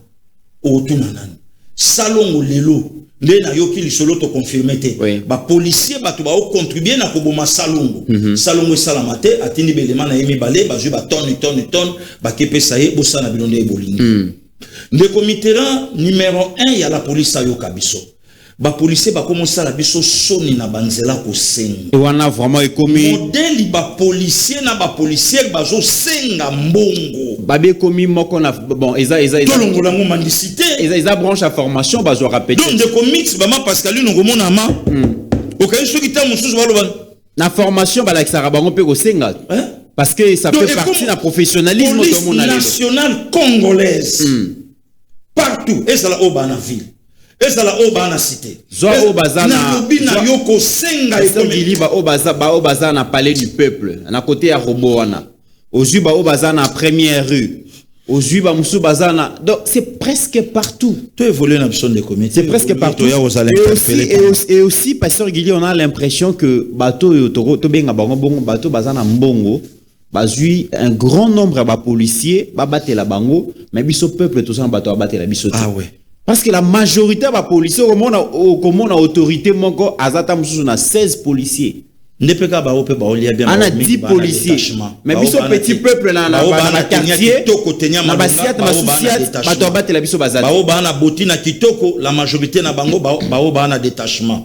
otuna nani salongo lelo nde na yoki lisolo to confirmer te ba policier bato ba o contribuer na ko boma salongo salongo salamate atindi belema na yemi balé ba ju ba tonne ba kepesa ye bosana bilonde e bolingi nde commitera numéro 1 ya la police ayo kabiso ba policier ba commencer la biso soni na banzela ko senga wana vraiment ekomi modèle ba policier na ba policier ba zo senga mbongo babe komi moko na bon eza tolongo la mendicité eza branche à formation ba zo rappeler donc de comics maman Pascaline ngomona ma okayi soki ta mususu baloba na formation ba la kisara bango pe ko senga parce que ça fait partie d'un professionnalisme de mon nationale congolaise partout et ça la au bana ville et ça la au bana cité zo au bazana na yoko senga ekomi ba au bazana na palais du peuple na côté ya Roboana aujourd'hui ba au bazana première rue aujourd'hui ba musu bazana donc c'est presque partout tu évolues dans l'option de comité c'est presque partout et aussi pasteur Guili on a l'impression que bateau to benga bango bongo bateau bazana mbongo bazui un grand nombre de policiers battre la bango mais biso peuple tout ça bateau battre la biso ah ouais parce que la majorité des policiers comme on a autorité moko azata mususu na 16 policiers ndepeka ba ope ba olia bien on a 10 policiers mais biso petit peuple na quartier na basiat masouciat bato battre la biso bazata ba oba na botina kitoko la majorité na bango ba oba na détachement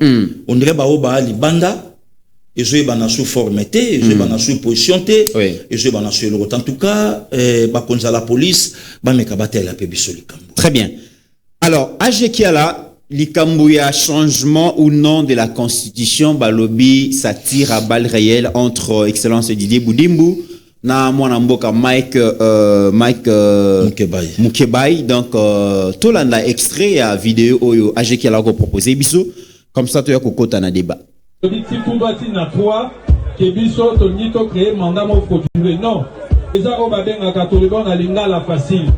on dirait ba oba libanda et je vais sous formaté, je vais sous position et je vais sous le en tout cas, la police, très bien. Alors, Ajekiala, Likambouya, changement ou non de la constitution, Balobi, ça tire à balles réelles entre Excellence Didier Boudimbu, na mwana mboka Mike Mukebai. Donc, tout l'anda extrait à vidéo oyo age qui a proposé biso, comme ça tu as kokota na débat. Tout doit na toi que biso to nito créer mandat mo continuer non. Eza o babenga katolibon na linga la facile.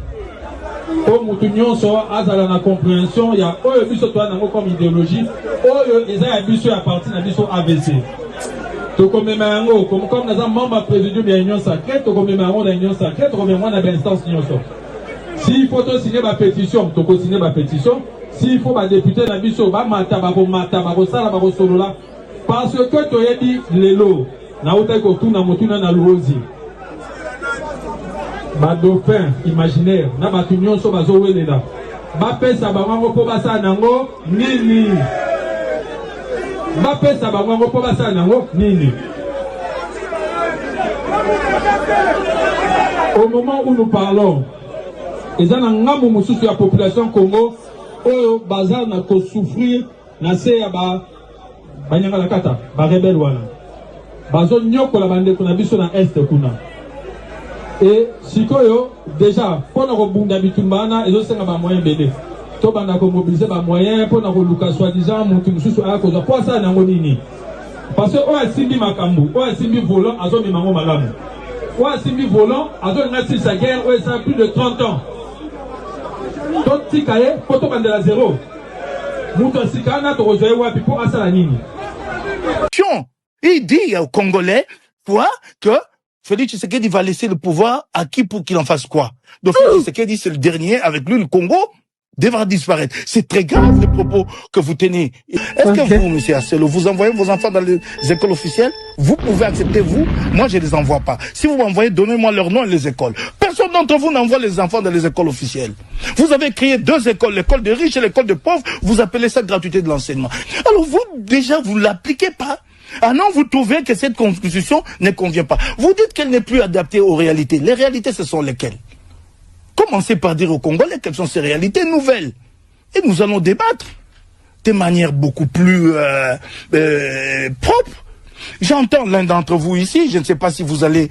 O mutu nyonso azala na compréhension ya oyo biso to na comme idéologie oyo eza ya biso ya parti na biso AVC. To komema yango comme naza membre présidium ya union sacrée to komema yango na union sacrée to komema na instance nyonso. S'il faut to signer ma pétition to ko signer ma pétition. S'il faut ba député na biso ba mata ba sala ba solola parce que to yedi lelo na uta ko tuna motuna na luozi. Ba dauphin imaginaire na ba tunyon so bazo welela ba pesa ba wango po basa nango nini ba pesa ba wango po basa nango nini. Au moment où nous parlons eza na ngamu mususu ya population Congo oyo bazar na ko souffrir na se ya ba banyanga la kata ba rebelle wana bazo nyoko la bande kuna biso na est kuna. Et sikoyo déjà pour nous rebondir bitumbana et aussi ba moyen bébé to banda ko mobiliser ba moyen pour nous luka soi-disant mutu mususu a ko za pour ça na ngonini parce que o asimbi makambu o asimbi volant azo mi mango malamu o asimbi volant azo ngasi sa guerre o ça plus de 30 ans to tikaye pour to banda la zéro mutu sikana to rejoye wapi pour asala nini. Il dit aux Congolais que Félix Tshisekedi va laisser le pouvoir à qui pour qu'il en fasse quoi? Donc Félix Tshisekedi, c'est le dernier, avec lui, le Congo devra disparaître. C'est très grave les propos que vous tenez. Est-ce que vous, monsieur Asselo, vous envoyez vos enfants dans les écoles officielles? Vous pouvez accepter, vous? Moi, je les envoie pas. Si vous m'envoyez, donnez-moi leur nom et les écoles. Personne d'entre vous n'envoie les enfants dans les écoles officielles. Vous avez créé deux écoles, l'école des riches et l'école des pauvres. Vous appelez ça gratuité de l'enseignement. Alors vous, déjà, vous l'appliquez pas. Ah non, vous trouvez que cette constitution ne convient pas. Vous dites qu'elle n'est plus adaptée aux réalités. Les réalités, ce sont lesquelles? Commencez par dire aux Congolais quelles sont ces réalités nouvelles. Et nous allons débattre de manière beaucoup plus propre. J'entends l'un d'entre vous ici, je ne sais pas si vous allez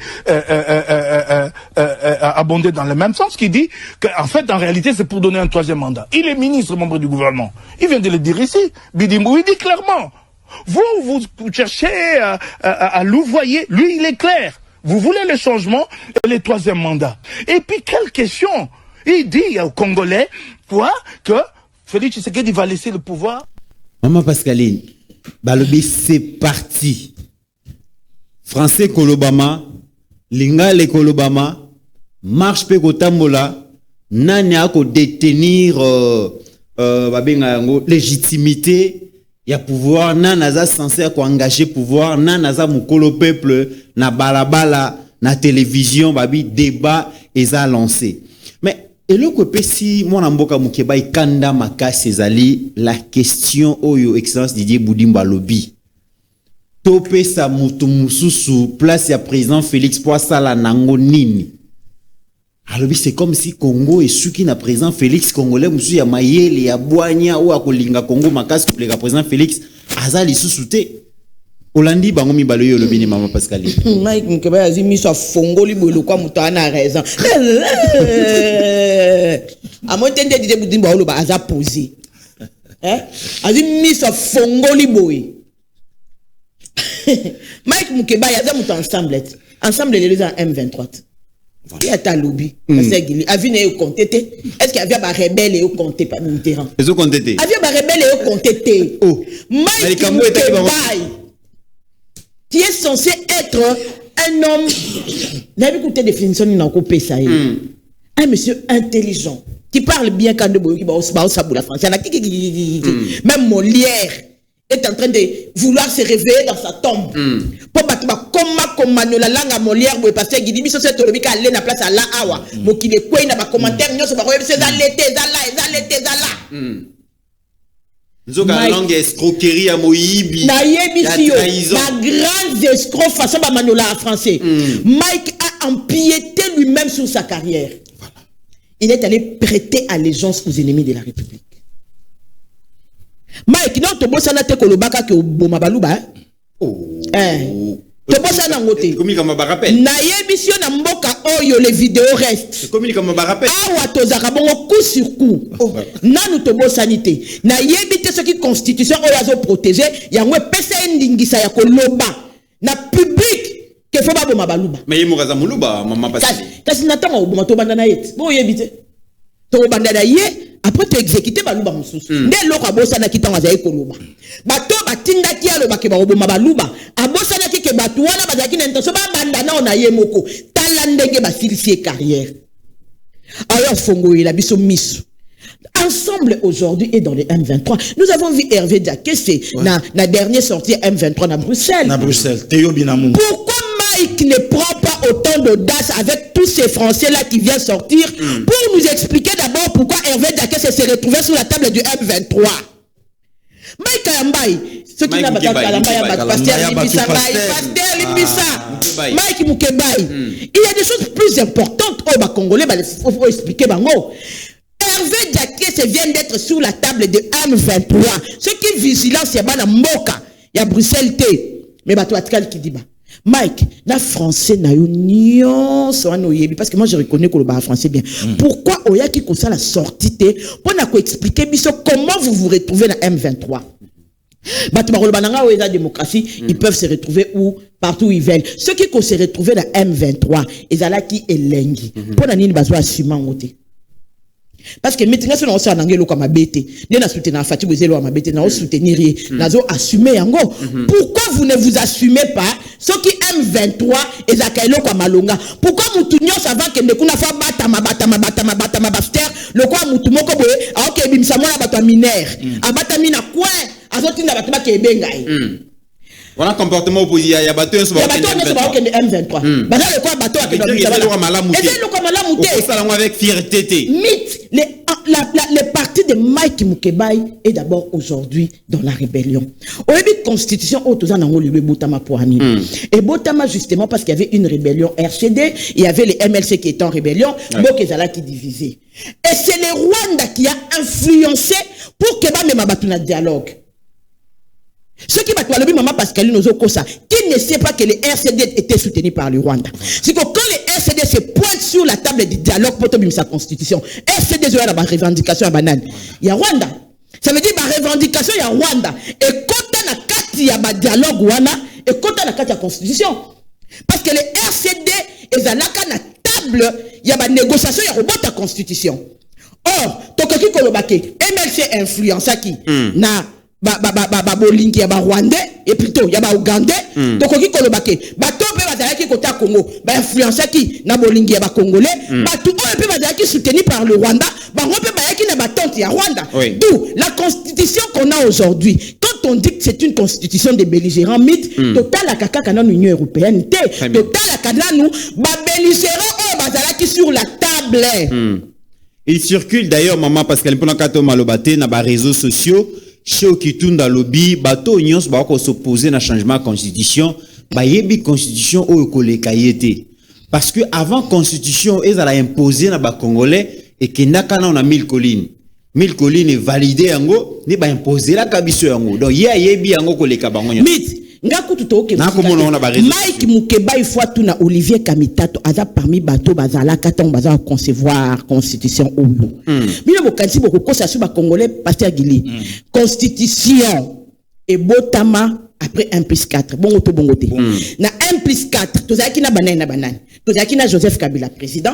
abonder dans le même sens, qui dit qu'en fait, en réalité, c'est pour donner un troisième mandat. Il est ministre, membre du gouvernement. Il vient de le dire ici. Bidimou, il dit clairement. Vous cherchez à louvoyer. Lui, il est clair. Vous voulez le changement et le troisième mandat. Et puis, quelle question? Il dit aux Congolais que Félix Tshisekedi va laisser le pouvoir. Maman Pascaline, Balobi, c'est parti. Français Kolobama, Lingale Kolobama, marche pe kotambola, nanya ko détenir légitimité. Il y a pouvoir, nan naza censé engager pouvoir, nan naza mukolo peuple, na balabala, na télévision, babi, débat, et ça lancé. Mais, et le côté si, mon amboka mukeba, kanda maka sezali, la question, oyo, excellence Didier Boudimba Lobi. Topé sa mutu mususu, place ya président Félix Poissala nango nini. Alors c'est comme si Congo est souki na président Félix Congolais musu ya mayele ya boanya ou akolinga Congo makasi pour le président Félix azali susute Olandi bango mi baloyo le bini maman Pascaline Mike Mukeba azimi so fongoli bolo kwa mutana raison amotende dide budimba olo ba aza posé azimi so fongoli boy Mike Mukeba yaza mutu ensemble les gens M23. Il y a ta lobby. Avine est compté. Est-ce qu'il y avait des rebelles et compté par Mitterrand? Ils ont compté. Il y avait des rebelles et compté. Oh. Mike qui est censé être un homme. Vous avez écouté la définition de Nankopé ça. Un monsieur intelligent qui parle bien quand de Boyo qui va au la France. Même Molière est en train de vouloir se réveiller dans sa tombe. Pour battre comme la langue à Molière, parce que Guidi Bisso c'est Tolobi qui a la place à la Awa. Donc il est quoi, il n'a pas commentaire, il n'a pas c'est dans l'été, là. Nzoka langue escroquerie à Moïbi. La grande escroc façon de Manola en français. Mike a empiété lui-même sur sa carrière. Il est allé prêter allégeance aux ennemis de la République. Mike non to bossa na te kolobaka ke boma baluba. Oh. To bossa na ngote. Comme comme ba rappel. Na yebisio na mboka oyo les vidéos restent. Comme ba rappel. Awa tozaka bongo coup sur coup. Nanu to bossa nité. Na yebite ce qui constitution oyo azo protéger yango pesa ndingisa ya koloba na public ke fa ba boma baluba. Mais yemo kaza muluba maman passé. Kasi natanga oboma to banda na yet. Bo yebite. To banda na ye après tu exécuter baluba mususu nde loko abosa na kitanga za ekoloba bato batinga ki aloba ke ba oboma baluba abosa na ke bato wana bazaki na intention ba banda na ona ye moko tala ndenge ba filisier carrière alors fongo la biso miso ensemble aujourd'hui et dans les M23 nous avons vu Hervé Diakese na dernière sortie M23 na Bruxelles Théo Binamou. Pourquoi Mike ne prend pas autant d'audace avec tous ces Français là qui viennent sortir pour nous expliquer d'abord pourquoi Hervé Diakese s'est retrouvé sur la table du M23. Mike Kayambaï, ce qui n'a pas Pasteur Limbisa, Mike Mukebaï. Il y a des choses plus importantes au Congolais, il faut expliquer bango. Hervé Diakese vient d'être sur la table de M23. Ce qui est vigilance, c'est pas la Moka, il y a Bruxelles T. Mais bateau atkal qui dit bah. Mike, la français n'a union parce que moi je reconnais que le bas français bien. Pourquoi Oya qui comme ça la sortie pour nous expliquer comment vous vous retrouvez dans M23? La démocratie, ils peuvent se retrouver où partout où ils veulent. Ceux qui se retrouvent dans M23, ils ont là qui est lengi. Pour nous besoin assumer côté. Parce que maintenant si on s'en angelo comme abété, ne na soutenir Fati Bozelo am abété na soutenir nazo assumer yango. Pourquoi vous ne vous assumez pas ceux qui M23 et zakailo kwa malonga? Pourquoi mutunyo ça va que ne kuna fa batama baster le quoi mutu moko boye a ok bimsa mona bato mineur abata mina quoi azotinda bato ba ke bengai. Voilà comportement opposé à bateau sur M23. Bah le quoi bateau avec avec fierté. Mythe, les partis de Mike Mukebaï est d'abord aujourd'hui dans la rébellion. Au début de constitution, le Botama Pouani. Et Botama justement parce qu'il y avait une rébellion RCD, il y avait les MLC qui étaient en rébellion, Bokezala qui divisait. Et c'est le Rwanda qui a influencé pour que même Mabatuna dialogue. Ce qui va te parler, maman Pascaline Ozokosa, qui ne sait pas que les RCD étaient soutenus par le Rwanda. C'est que quand les RCD se pointent sur la table du dialogue pour obtenir sa constitution, RCD, il y a une revendication à banane. Il y a Rwanda. Ça veut dire que la revendication, il y a Rwanda. Et quand on a quatre, il y a un dialogue Rwanda, et quand on a quatre, il y a constitution. Parce que les RCD, ils ont la table, il y a une négociation, il y a une constitution. Or, Tokoki Kolobake, MLC influence qui na bolingi ya ba Rwandais et plutôt ya ba Ougandais tokoki kolobake bato pe bazalaki kota Congo ba influencer qui na bolingi ya ba Congolais bato o pe bazalaki soutenu par le Rwanda bango pe bayaki na batante ya Rwanda. D'où la constitution qu'on a aujourd'hui. Quand on dit que c'est une constitution de belligérants mythes total la kaka kana l'Union européenne total la kana nous ba belligérants o bazalaki sur la table. Il circule d'ailleurs maman parce qu'elle pendant kato malobate na ba réseaux sociaux. Chez Okitunda lobby, bateau nyons ba ko s'opposer na changement de constitution, ba yebi constitution o koleka yete. Parce que avant constitution, ils allaient imposer na ba congolais et que nakana on a 1000 collines. 1000 collines est validé yango, ni ba imposer la kabiso yango. Donc yebi yango koleka bango. Mike Mukebaï fois tout na Olivier Kamitato aza parmi bateau bazala katong baza concevoir constitution oyo. Bino bokansi boko kosa su ba congolais pasteur Gili. Constitution et Botama après 1+4. Bon auto bon côté. Na 1+4, tozaki na banane. Tozaki na Joseph Kabila président,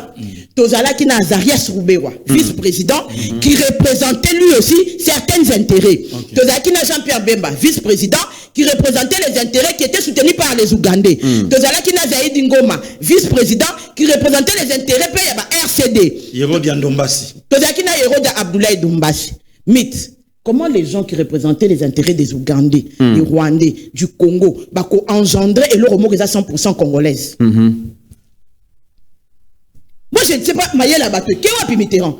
tozalaki na Azarias Roubewa vice-président qui représentait lui aussi certains intérêts. Tozalaki na Jean-Pierre Bemba vice-président qui représentait les intérêts qui étaient soutenus par les Ougandais. Tozalaki na Zaïd Ngoma vice-président qui représentait les intérêts payés par RCD. Yerodia Ndombasi. Tozalaki na Yerodia Abdoulaye Ndombasi. Mythe. Comment les gens qui représentaient les intérêts des Ougandais, des Rwandais, du Congo, bako engendrer et leur mot que 100% congolaise. Moi je ne sais pas, Mayel Abato, qui est Mitterrand?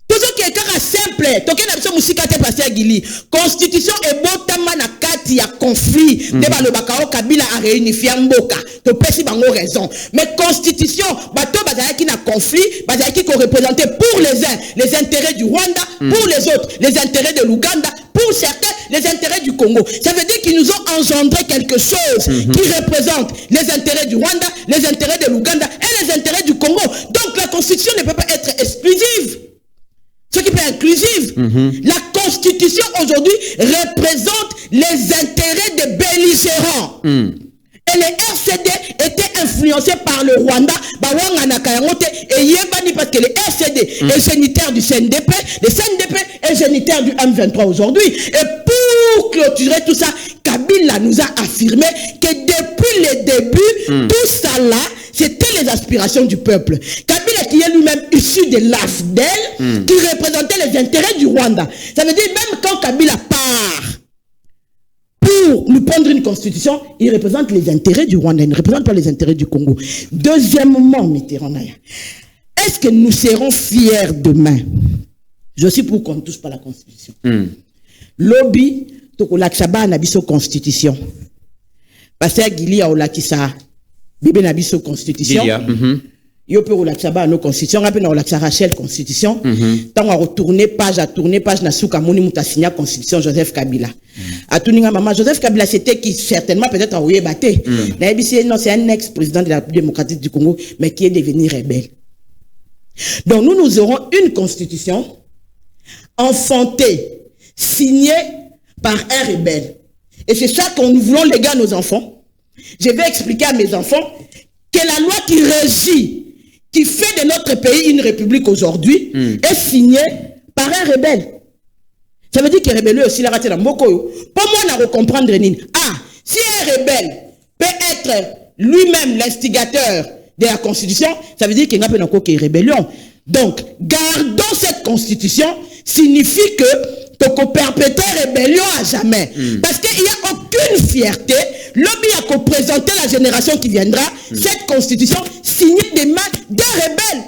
Toujours quelqu'un a simple. Toké na biso musika te passer Gili. Constitution et botama na kati ya conflit. Deba le bakao Kabila a réunifié mboka. To pesi bango raison. Mais constitution, bato bazaki na conflit, bazaki ko représenter pour les uns les intérêts du Rwanda, pour les autres les intérêts de l'Ouganda, pour certains les intérêts du Congo. Ça veut dire qu'ils nous ont engendré quelque chose qui représente les intérêts du Rwanda, les intérêts de l'Ouganda et les intérêts du Congo. Donc la constitution ne peut pas être exclusive. Ce qui peut être inclusive. La constitution aujourd'hui représente les intérêts des belligérants. Et les RCD étaient influencés par le Rwanda. Et parce que les RCD est génitaire du CNDP, le CNDP est génitaire du M23 aujourd'hui. Et pour clôturer tout ça, Kabila nous a affirmé que depuis le début, tout ça là, c'était les aspirations du peuple. Kabila qui est lui-même issu de l'AFDEL, qui représentait les intérêts du Rwanda. Ça veut dire même quand Kabila part pour nous prendre une constitution, il représente les intérêts du Rwanda, il ne représente pas les intérêts du Congo. Deuxièmement, Mitterrand, est-ce que nous serons fiers demain? Je suis pour qu'on ne touche pas la constitution. Lobby, Tokolakshaba Nabiso constitution. Parce que Gili a Olakisa, Bébé Nabiso constitution. Yo peut relaxer nos constitutions, rappelle relaxer Rachel constitution. Tant on retourner page à tourner page na souka moni muta signa constitution Joseph Kabila. A tuninga maman Joseph Kabila c'était qui certainement peut-être a oué batté. Non c'est un ex-président de la République démocratique du Congo mais qui est devenu rebelle. Donc nous aurons une constitution enfantée, signée par un rebelle. Et c'est ça que nous voulons léguer à nos enfants. Je vais expliquer à mes enfants que la loi qui régit, qui fait de notre pays une république aujourd'hui, est signée par un rebelle. Ça veut dire que le rebelle aussi la raté dans Mokoyo. Pour moi, on a comprendre Nine. Ah, si un rebelle peut être lui-même l'instigateur de la constitution, ça veut dire qu'il n'y a pas de rébellion. Donc, gardons cette constitution, signifie que tu perpétuer rébellion à jamais. Parce qu'il n'y a aucune fierté. Lobby a présenter la génération qui viendra cette constitution signée des mains d'un rebelle.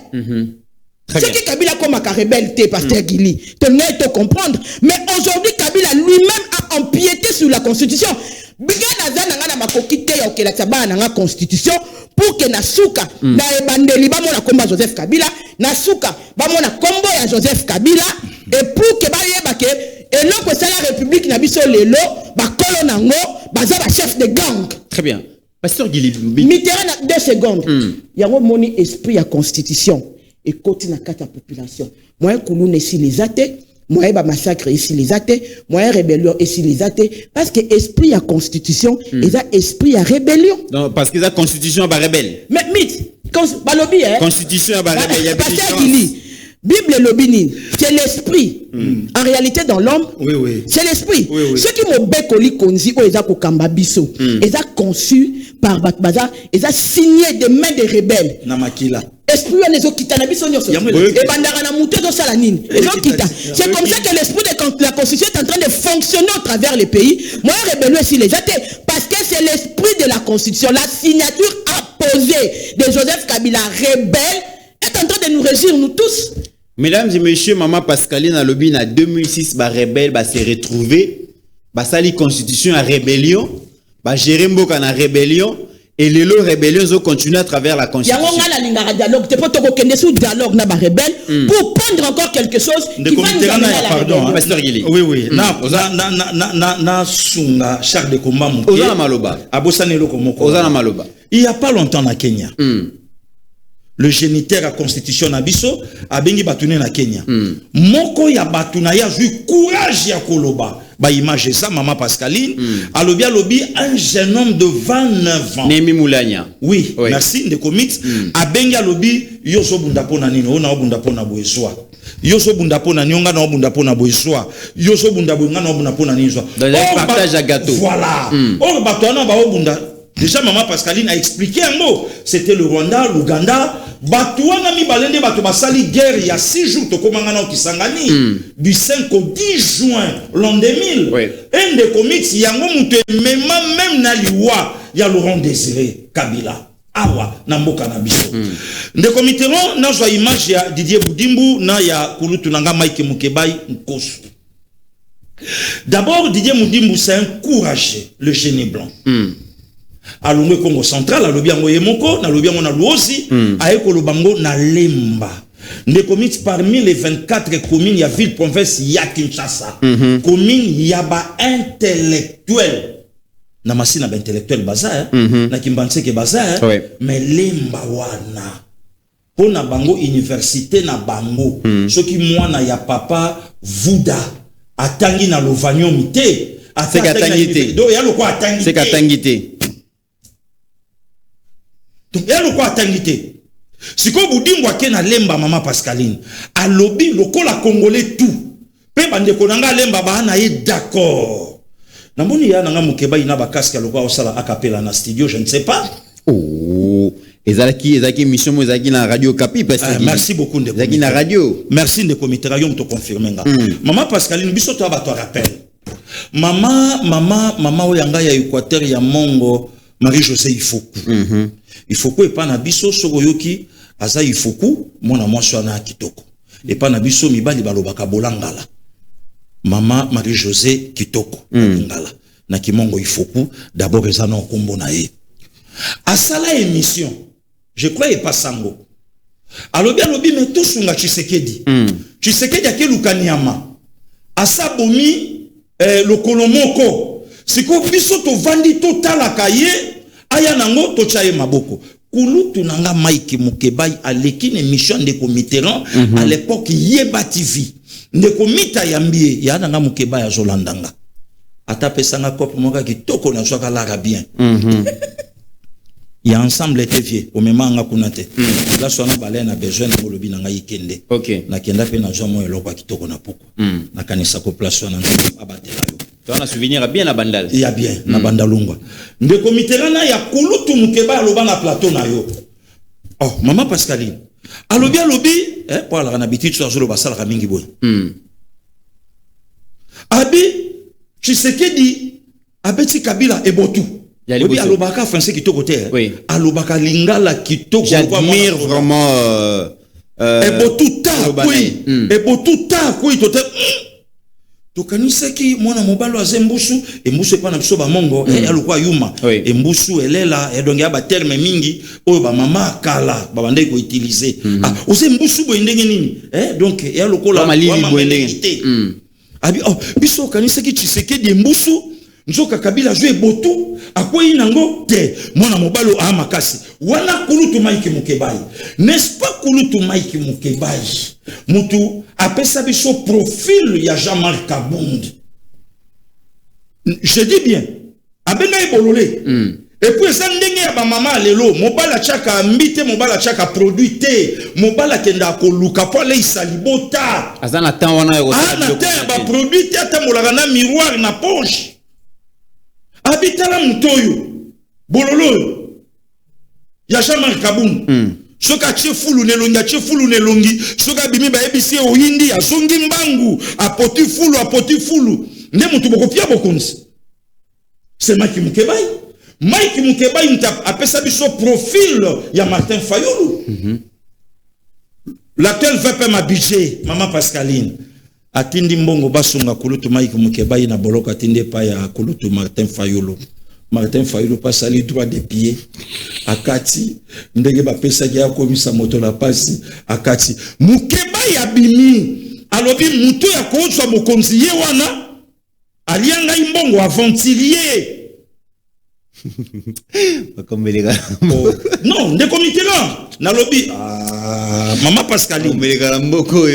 Ce qui Kabila comme un rebelle, pasteur Gili, tenez te comprendre. Mais aujourd'hui, Kabila lui-même a empiété sur la constitution. Constitution pour que Nasuka na ebandeli ba mona komba Joseph Kabila Nasuka ba mona kombo ya Joseph Kabila et pour que ba yeba ke eloko ça la république na biso lelo ba kolo nango baza ba chef de gang. Très bien. Pasteur Gili Mitterrand 2 secondes. Yango moni esprit ya constitution et côté na kata population. Moi kulu ne si les athées moi ba massacre ici les athées, moi rébellion ici les athées parce que esprit à constitution et ça esprit à rébellion. Non parce que la constitution ba rebelle. Mais mythe ba lobby constitution ba rebelle, il y a parce que Bible et lobby c'est l'esprit. En réalité dans l'homme, c'est l'esprit. Ce qui mo bekoli konzi o eza ko kamba biso, eza conçu par Batbaza, eza signé des mains des rebelles. Namakila. Esprit on kita na biso nyoso. Et bandara na muté do salanine. C'est comme ça que l'esprit de la constitution est en train de fonctionner au travers les pays. Moi rébellion si les athées parce que c'est l'esprit de la constitution, la signature apposée de Joseph Kabila rebelle est en train de nous régir nous tous. Mesdames et messieurs, maman Pascaline a lobby en 2006 ba rebelle ba se retrouver ba sali constitution à rébellion ba gérer mboka na rébellion et les lots rébellions ont continué à travers la constitution. Yango ngala lingara dialogue te poto ko kende sous dialogue na ba rebelle pour prendre encore quelque chose qui va nous amener à la pardon pasteur Gili. Oui na sunga char de combat mon Ozana maloba abosane loko moko Ozana maloba il y a pas longtemps na Kenya. Le géniteur à constitution na biso a bengi batune na Kenya. Moko ya batuna ya vu courage ya koloba. Ba image ça maman Pascaline a lobby un jeune homme de 29 ans. Nemi Moulania. Oui, merci de commit a bengi a lobby yoso bunda pona nini ona bunda pona boeswa. Yoso bunda pona nyonga na bunda pona boeswa. Yoso bunda bonga na bunda pona ninzwa. Dans le partage à gâteau. Voilà. Or batona ba bunda. Déjà maman Pascaline a expliqué un mot, c'était le Rwanda, l'Ouganda. Batouana mi balende bato basali guerre il y a 6 jours to komanga na Kisangani du 5 au 10 juin l'an 2000. Un des comics yango mutu même na liwa ya Laurent Désiré Kabila. awa na mboka na biso. Ndeko Mitterrand nazwa image ya Didier Budimbu na ya kulutu nanga Mike Mukebai Nkosu. D'abord, Didier Budimbu c'est un courageux, le génie blanc. Alongwe Congo central, alobi yango yemoko, na lobi yango na luosi, aeko lobango na lemba. Ndeko Mitterrand parmi les 24 communes, il y a ville province ya Kinshasa. Commune yaba intellectuel. Na masina ba intellectuel baza na kimbanseke baza mais lemba wana pona bango université na bango soki mwana ya papa vuda atangi na lovanyo mité atangi do ya lokwa atangi c'est katangi te donc ya lokwa atangi te siko Budimbu ake na lemba mama Pascaline alobi lokola congolais tout pe bandeko nanga lemba ba na ye d'accord. Namoni ya nanga Mukebai na bakaske lokwa osala acapella na studio, je ne sais pas. Oh, ezaki mission mo ezaki na radio Kapi parce que merci beaucoup de ezaki na radio. Merci de comité radio to confirmer nga. Maman Pascaline biso to ba to rappel. Mama oyanga ya Équateur ya Mongo Marie-Josée Ifoku. Ifoku e pa na biso soko yoki aza Ifoku mona mwaswa na kitoko. E pa na biso mibali balobaka bolangala. Mama Marie-Josée Kitoko ngala na kimongo Ifoku d'abord ezana okombo na ye asala émission je crois et pas sango alobi mais tout sunga Tshisekedi Tshisekedi akeluka nyama asabomi le kolomoko siko biso to vandi to talaka ye aya nango to chaye maboko kulutu nanga Mike Mukebai aleki na émission de Mitterrand à l'époque Yeba TV. Ndeko mita yambie ya nanga Mukebai ya zolandanga ata pesanga kopo moka kitoko na swaka lara bien ya ensemble était vieux au même anga kunate la sona balé na besoin na molobi nanga yikende na kenda pe na zwa mo eloko kitoko na poko na kanisa ko place na nzamba abatela yo tu as un souvenir bien na bandal ya bien na bandalungwa Ndeko Mitterrand na ya kulutu Mukebai aloba na plateau na yo oh mama Pascaline alobi pour la habitude sur le basal ramingi boy abi Tshisekedi abeti Kabila ebotu alobi alobaka français kitoko te alobaka lingala kitoko. J'admire vraiment ebotu ta oui ebotu ta oui tote tokanisaki mwana mobalo azembusu embusu pa na biso ba mongo alokwa yuma embusu elela donc ya ba terme mingi oyo ba mama kala ba bandai ko utiliser ose mbusu bo ndenge nini donc ya lokola malili bo ndenge abi biso kanisaki Tshisekedi embusu nzoka Kabila jwe botu akoyi nango te mwana mobalo a makasi wana kulutu Mike Mukebai n'est-ce pas kulutu Mike Mukebai mutu apesa biso profil ya Jean-Marc Kabund je dis bien abenga ibolole et puis ça ndenge ya ba mama lelo mobala chaka mbite mobala chaka produit te mobala kenda ko luka po le isalibota azana temps wana yo na te ba produit te ata molaka na miroir na poche habitala mutoyo bololo ya Jean-Marc Kabund soka chefulu nelongi soka bimi ba ebisi o hindi asongi mbangu apoti fulu nde mutu bokopia bokonzi c'est Mike Mukebai mta apesa biso profil ya Martin Fayulu l'actuel VP ma budget mama Pascaline atindi mbongo basunga kulutu Mike Mukebai na boloko atinde pa ya kulutu Martin Fayulu pasali droit de pied akati ndenge bapesa ya komisa moto la pasi akati Mukebai abimi alobi muto ya kotswa mokonzi ye wana alianga imbongo aventurier non ndeko Mitterrand na lobi mama Pascaline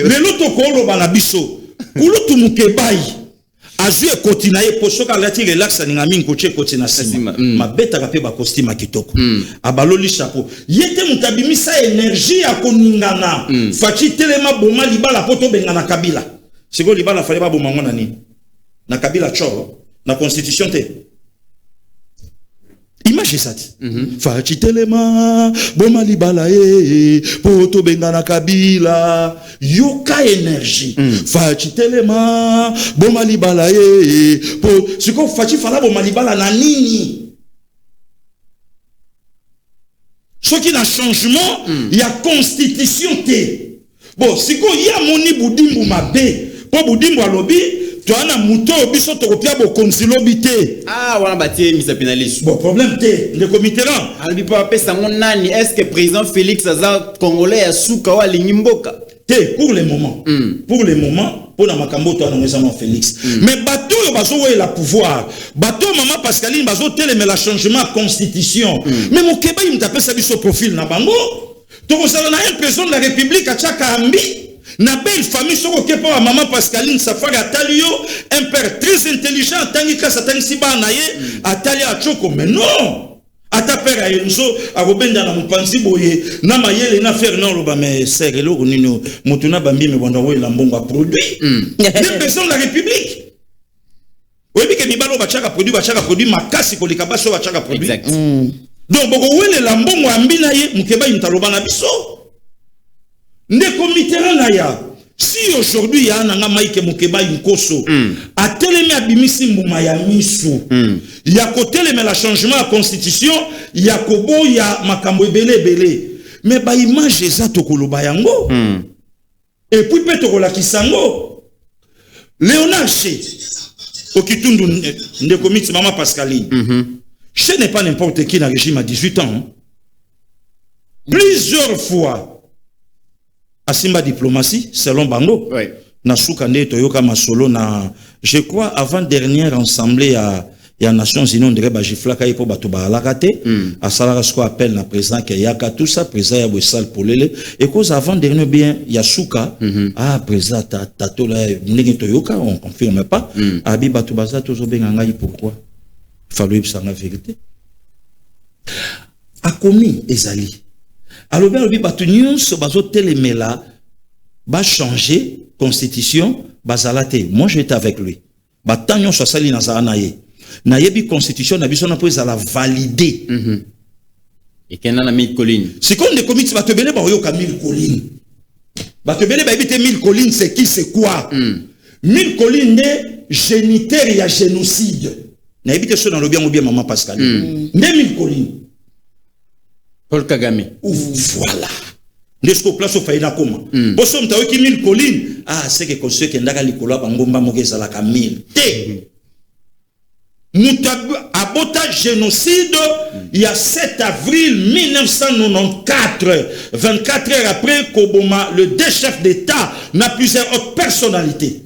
lelo tokoloba na biso kulutu Mukebai azue kotina ye posoka lati relax ninga mingi koche kotina sima mabeta kape ba costume kitoko abaloli chapeau yete mutabimisa énergie ya koningana fachi telema boma libala poto bengana Kabila siko libala fale ba boma ngona nini na Kabila choro na constitution te image sati fachi telema boma libala poto bengana Kabila yoka énergie fachi telema boma libala po siko fachi fala boma libala na nini ce qui n'a changement, il y a constitution T. Bon, si il y a moni boudimbu mabe, pour boudimbu à lobby, tu as un mouton au biso topia bo konsilobité. Ah, voilà, bâti, mise à pénaliste. Bon, problème T, le comité là. Albi Papé, ça mon nani, est-ce que président Félix Azar Congolais a soukawa l'ingimboka? T, pour le moment. Pour le moment, pour la makambo, tu as nommé Félix. Mais bateau, bazo ouais la pouvoir. Bateau, maman Pascaline, bazo télé, mais la changement constitution. Mais mon Québec, il me tape ça sur profil na bango. Tu as un président de la République à Tchaka-Ambi. Na belle famille, ce que pour maman Pascaline, ça fait Atalio, un père très intelligent, tangi kasa tangi siba naye, Atalia a Choko, mais non! Ata père Ayenzo, a Robenda na Mupansi boye, na mayele na faire non loba, mais c'est relo, nino, motuna bambi me bandawo la mbonga produit. Le président de la République. Oui, mais que Mibalo bachaka produit, makasi kolikabaso bachaka produit. Exact. Donc, boko wele la mbongo ambina ye, mukeba imtaloba na biso. Ndeko Mitterrand ya si aujourd'hui il y a un maïke mukeba inkoso a telemi abimisi mbuma ya misu il y a côté mais la changement à constitution il y a kobo il y a makambo belé mais ba image eza tokoloba yango et puis peut tokola kisango Léonard Che okitundu ndeko Mitsi maman Pascaline Che n'est pas n'importe qui dans le régime à 18 ans plusieurs fois Asimba diplomatie, selon Bango. Oui. Nasuka nde toyoka masolo na, je crois, avant dernière assemblée à Nations Unies, on dirait Bajiflaka et pour Batouba Alakate, à Salara ce qu'on appelle na président Kayaka, tout ça, président Yabouessal Polele, et cause avant dernier bien, Yasuka, président Tato là, Nege Toyoka, on confirme pas, Abi Batoubaza, toujours bien en pourquoi? Il fallait que ça la vérité. A commis Ezali. Alors, bien, le batunion, ce bazo téléméla, va changer constitution, bazalate. Moi, j'étais avec lui. Batanyon soit sali nazaranaye. Nayebi constitution, nabiso na poise à la valider. Et qu'il y a 1000 collines. C'est comme des comités, batebele, ba yoka 1000 collines. Batebele, ba éviter 1000 collines, c'est qui, c'est quoi? 1000 collines, ne génitaire et génocide. Nayebi ce dans le bien ou bien, maman Pascal. Ne 1000 collines. Paul Kagame. Voilà. N'est-ce place au faïna comment? Bosso mtawe ki 1000 collines. Ah, c'est que conseil que ndaga likola bangomba mogeza la 1000. T. Moutab abota génocide il y a 7 avril 1994. 24 heures après Koboma, le deux chefs d'État n'a plusieurs autres personnalités.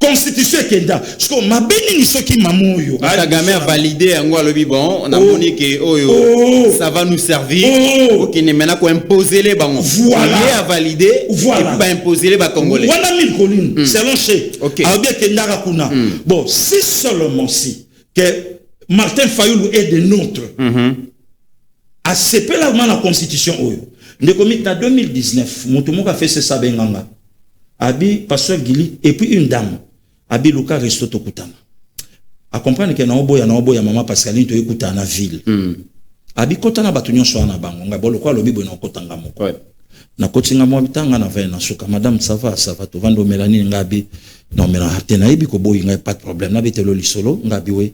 Constitution Kenda. Parce que ma béni ce qui m'a mouillé. Kagame a validé un le bon. On a montré que ça va nous servir. Ok, mais maintenant qu'on imposer les bancs. Voilà. Il a validé. Voilà. Et puis imposer les Congolais. Voilà 1000 collines. Selon chez. Ok. Alors bien Kenda Rakuna. Bon, si seulement si que Martin Fayoulou est de nôtres. À ce peu là la constitution oyo. Ne commis en 2019. Moutoumou a fait ce sabenganga. Abi pasteur Gili et puis une dame. Abi Luka resto tokutana. A comprendre que na oboya maman Pascaline to ekuta na ville. Abi kota na batunyo so na bango nga bolo kwa lobi bo na kotanga moko. Na kotinga mo bitanga na vena suka madame ça va to vando melani ngabi non mela hatena ibi ko boyi nga pas de problème na betelo lisolo ngabi we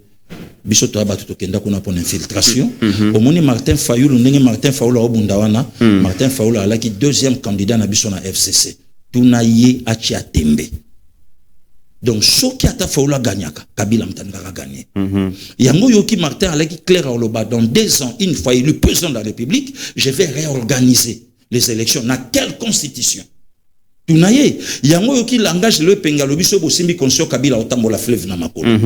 biso to abatu to kenda kuna pour infiltration. Omoni Martin Fayoulou ndenge Martin Fayoulou obunda wana Martin Fayoulou alaki deuxième candidat na biso na FCC. Tunaye achi atembe. Donc, ce qui a Faoula gagnaka, Kabila Mtangara gagné. Yango Yoki Martin a clair au loba, dans 2 ans, une fois élu président de la République, je vais réorganiser les élections. Dans quelle constitution? Tunaye, Yango Yoki langage le pengalobi so bosimbi conscio Kabila otambo la fleuve na makolo.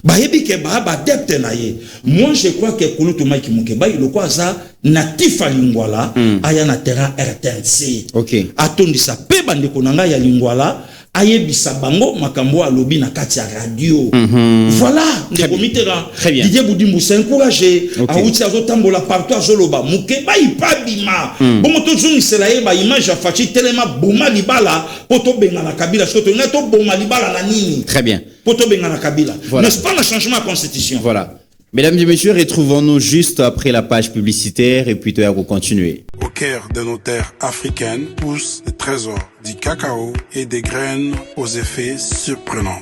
Bayebi ke ba adepte naye. Moi, je crois que Kouloutou Maïki Moukeba, il quoi ça natif à Lingwala, aya na terrain RTNC. Ok. Atondi sa pe bande konanga ya Lingwala. Ayebisa bango makambo alobi na kati ya radio. Voilà, ndeko Mitterrand. Très bien. Didier Boudimbu s'est encouragé. Aouti azotambola partout azoloba. Mukeba ipa bima. Bon to zungi selaye ba image ya fachi telema boma libala poto benga na Kabila soto na to boma libala na nini. Très bien. Poto benga na Kabila. Voilà. N'est-ce pas le changement de constitution? Voilà. Mesdames et messieurs, retrouvons-nous juste après la page publicitaire et puis tu vas continuer. Au cœur de nos terres africaines poussent des trésors, du cacao et des graines aux effets surprenants.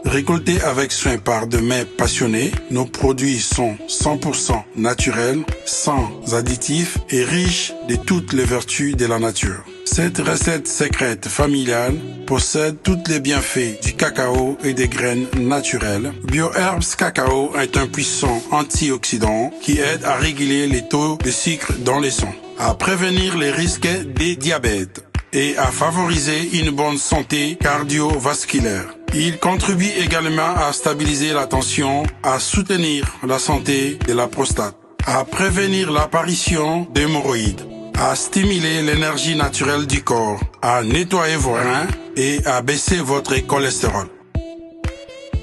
Récoltés avec soin par de mains passionnées, nos produits sont 100% naturels, sans additifs et riches de toutes les vertus de la nature. Cette recette secrète familiale possède tous les bienfaits du cacao et des graines naturelles. BioHerbs Cacao est un puissant antioxydant qui aide à réguler les taux de sucre dans le sang, à prévenir les risques des diabètes et à favoriser une bonne santé cardiovasculaire. Il contribue également à stabiliser la tension, à soutenir la santé de la prostate, à prévenir l'apparition d'hémorroïdes, à stimuler l'énergie naturelle du corps, à nettoyer vos reins et à baisser votre cholestérol.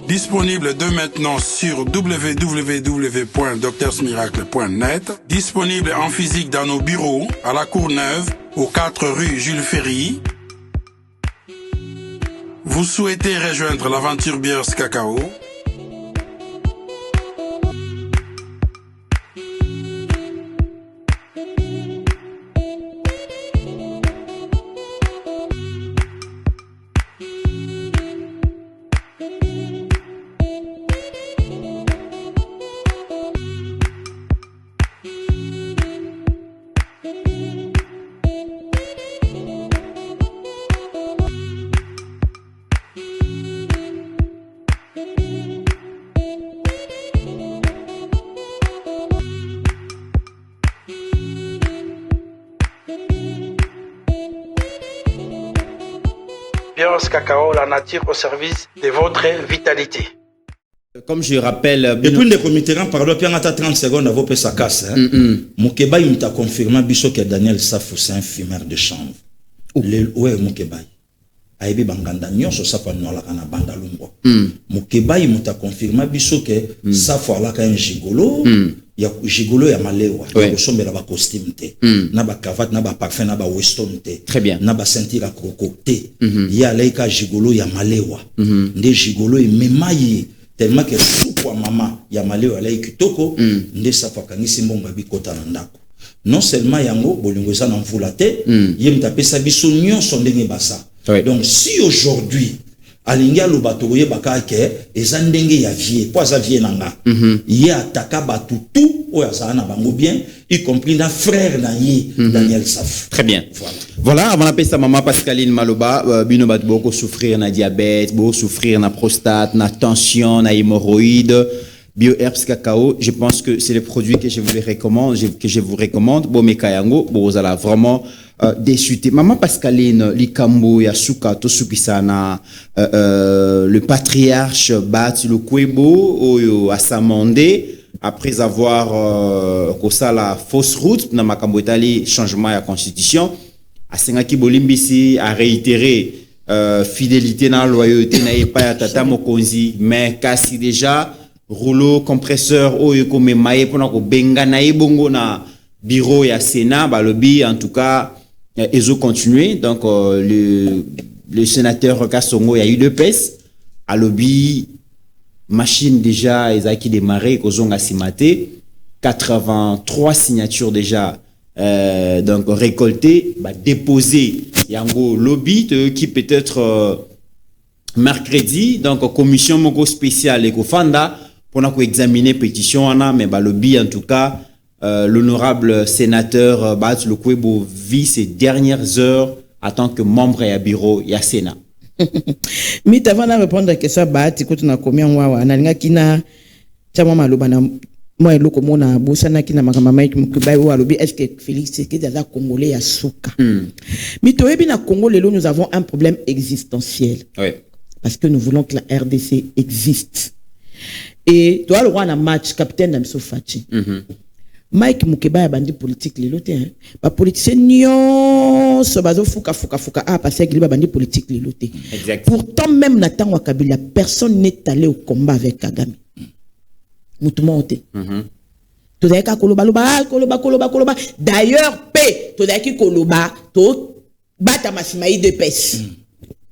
Disponible dès maintenant sur www.docteursmiracle.net, disponible en physique dans nos bureaux, à la Courneuve, aux 4 rue Jules Ferry. Vous souhaitez rejoindre l'aventure BioHerbs Cacao? BioHerbs Cacao, la nature au service de votre vitalité. Comme je rappelle... Et puis, le comité, pardon, puis on a 30 secondes à vos sa casse. Moukeba, il t'a confirmé que Daniel Safou, c'est un fumeur de chanvre. Ouais, Moukeba. Aïbi Banganda, Nyonso Safa Nola Kana Bandalumbo. Moukeba, il t'a confirmé que Safou a un gigolo. Ya gigolo ya malewa ya kosombela ba costume te na ba cravate na ba parfum na ba weston te très bien na ba ceinture à croco te ya laika gigolo ya malewa nde gigolo e memayi tellement que soupo mama ya malewa la kitoko nde safa kangisi mbongo bikota na ndako non seulement yango bolingo za na mvula te ye mtapesa biso nyonso ndenge basa donc si aujourd'hui alingia lobato ye bakake ezandenge ya vie po za vie nanga ye ataka batutu o ya sana bango bien y compris na frère na ye Daniel Safou. Très bien. Voilà, avant d'appeler sa maman Pascaline Maloba, bino bat beaucoup souffrir na diabète, beaucoup souffrir na prostate, na tension, na hémorroïdes. BioHerbs Cacao, je pense que c'est le produit que je vous recommande. Bon mekayango, bon vous allez vraiment déçu. Maman Pascaline, Likambo, Yasuka, Tosukisana, le patriarche Bat le Kwebo, à Samandé, après avoir causé la fausse route, dans Makambo Itali, changement de la constitution, à Sengaki Bolimbisi a réitéré fidélité dans la loyauté, n'a pas Tata Mokonzi, mais kasi déjà, rouleau compresseur, oyoko me maye, pendant que benga na bongo na bureau ya Sénat, balobi, en tout cas, ils ont continué. Donc, le sénateur Kassongo, il y a eu deux pèses. À lobby, machine déjà, ils ont démarré, ils ont assimaté. 83 signatures déjà donc récoltées, déposées. Il y a un lobby qui peut-être mercredi, donc commission mogo spéciale et Kofanda, pour examiner pétition, mais lobby en tout cas. L'honorable sénateur Bat Lukwebo vit ses dernières heures en tant que membre à bureau et à Sénat. Mais avant de répondre à question Bat, écoute, on a combien moi, on a kina, tchama malobana, moi et l'autre mona, bosana kina makamama mkubai ou alobi, est-ce que Félix c'est que des Congolais à souka. Mais toi et bien Congo, nous avons un problème existentiel. Oui. Parce que nous voulons que la RDC existe. Et toi le roi na match capitaine d'Amso Fachi. Mike Mukeba ya bandi politique lelo te hein ba politicien nyon so bazo fuka parce que ba bandi politique lelo te. Pourtant même na tango Kabila personne n'est allé au combat avec Kagame. Mutumonte. To daika koloba d'ailleurs paix to daiki koloba to bata masimaï de pes.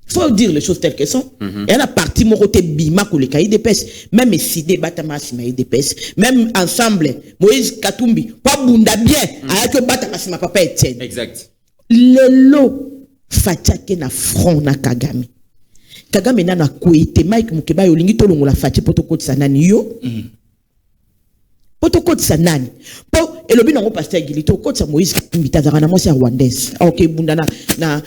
Faut dire les choses telles qu'elles sont. Et à la partie morote bima ko le cahier de pes, même si débat masima de pes, même ensemble Moïse Katumbi pas bunda bien avec que bata masima papa Etienne. Exact. Lelo fatake na front na Kagame Kagame nana kwete Mike Mukeba yolingi to longola Faci potokoti sanani yo. Potokoti sanani. Po elobi nango pasteur Gili to koti sa Moïse Mbitazara na mosi rwandaise. OK bunda na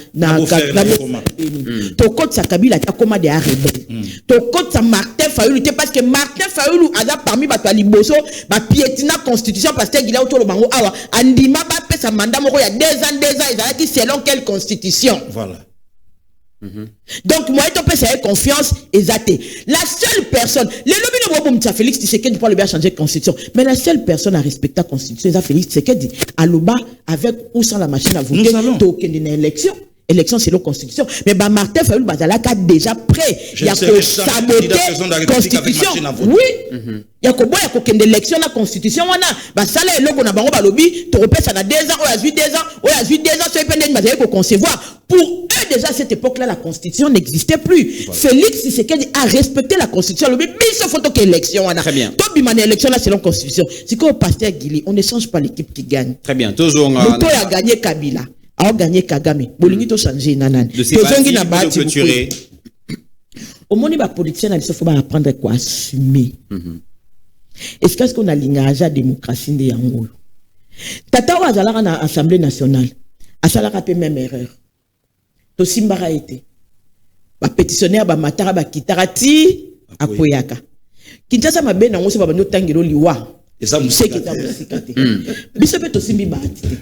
to koti sa Kabila ta koma de rebelle. To koti sa Martin Fayulu te parce que Martin Fayulu aza parmi bato liboso ba piétina constitution pasteur Gili to lo bango awa andima ba pesa mandat moko ya 2 ans ezalaki selon quelle constitution. Voilà. Donc moi je peux faire confiance exacté. La seule personne, les lobbies de Félix Tshisekedi pour le bien changer de constitution, mais la seule personne à respecter la constitution c'est Félix Tshisekedi. Aloba avec ou sans la machine à voter, token d'une élection. Élection c'est la constitution. Mais Martin Fayulu Bazalaka déjà prêt. Il y a que saboter la constitution. Oui. Il y a que boy il y a que élection la constitution wana. Ba sala eloko na bango ba lobby, to repère ça na 2 ans, ou à 8 2 ans, ou à 8 2 ans, c'est peine de concevoir. Pour eux déjà à cette époque-là la constitution n'existait plus. Voilà. Félix Tshisekedi a respecté la constitution. Le but c'est photo que élection wana. Très bien. Toi bimane élection là selon constitution. C'est comme pasteur Gili, on ne change pas l'équipe qui gagne. Très bien. Toujours Moto a gagné Kabila. A gagné Kagame. Bolingi to changer nanani. Tozongi na bati clôturer. Au monde ba politicien na faut apprendre quoi assumer. Est-ce qu'on a l'ingage à démocratie de yango? Tata wa zalaka na Assemblée nationale. Asalaka pe même erreur. To simbara été. Ba pétitionnaire ba matara ba kitarati akoyaka. Kinshasa mabe na ngose ba bando tangiro liwa. Eza musika te. Biso pe to simbi ba atite.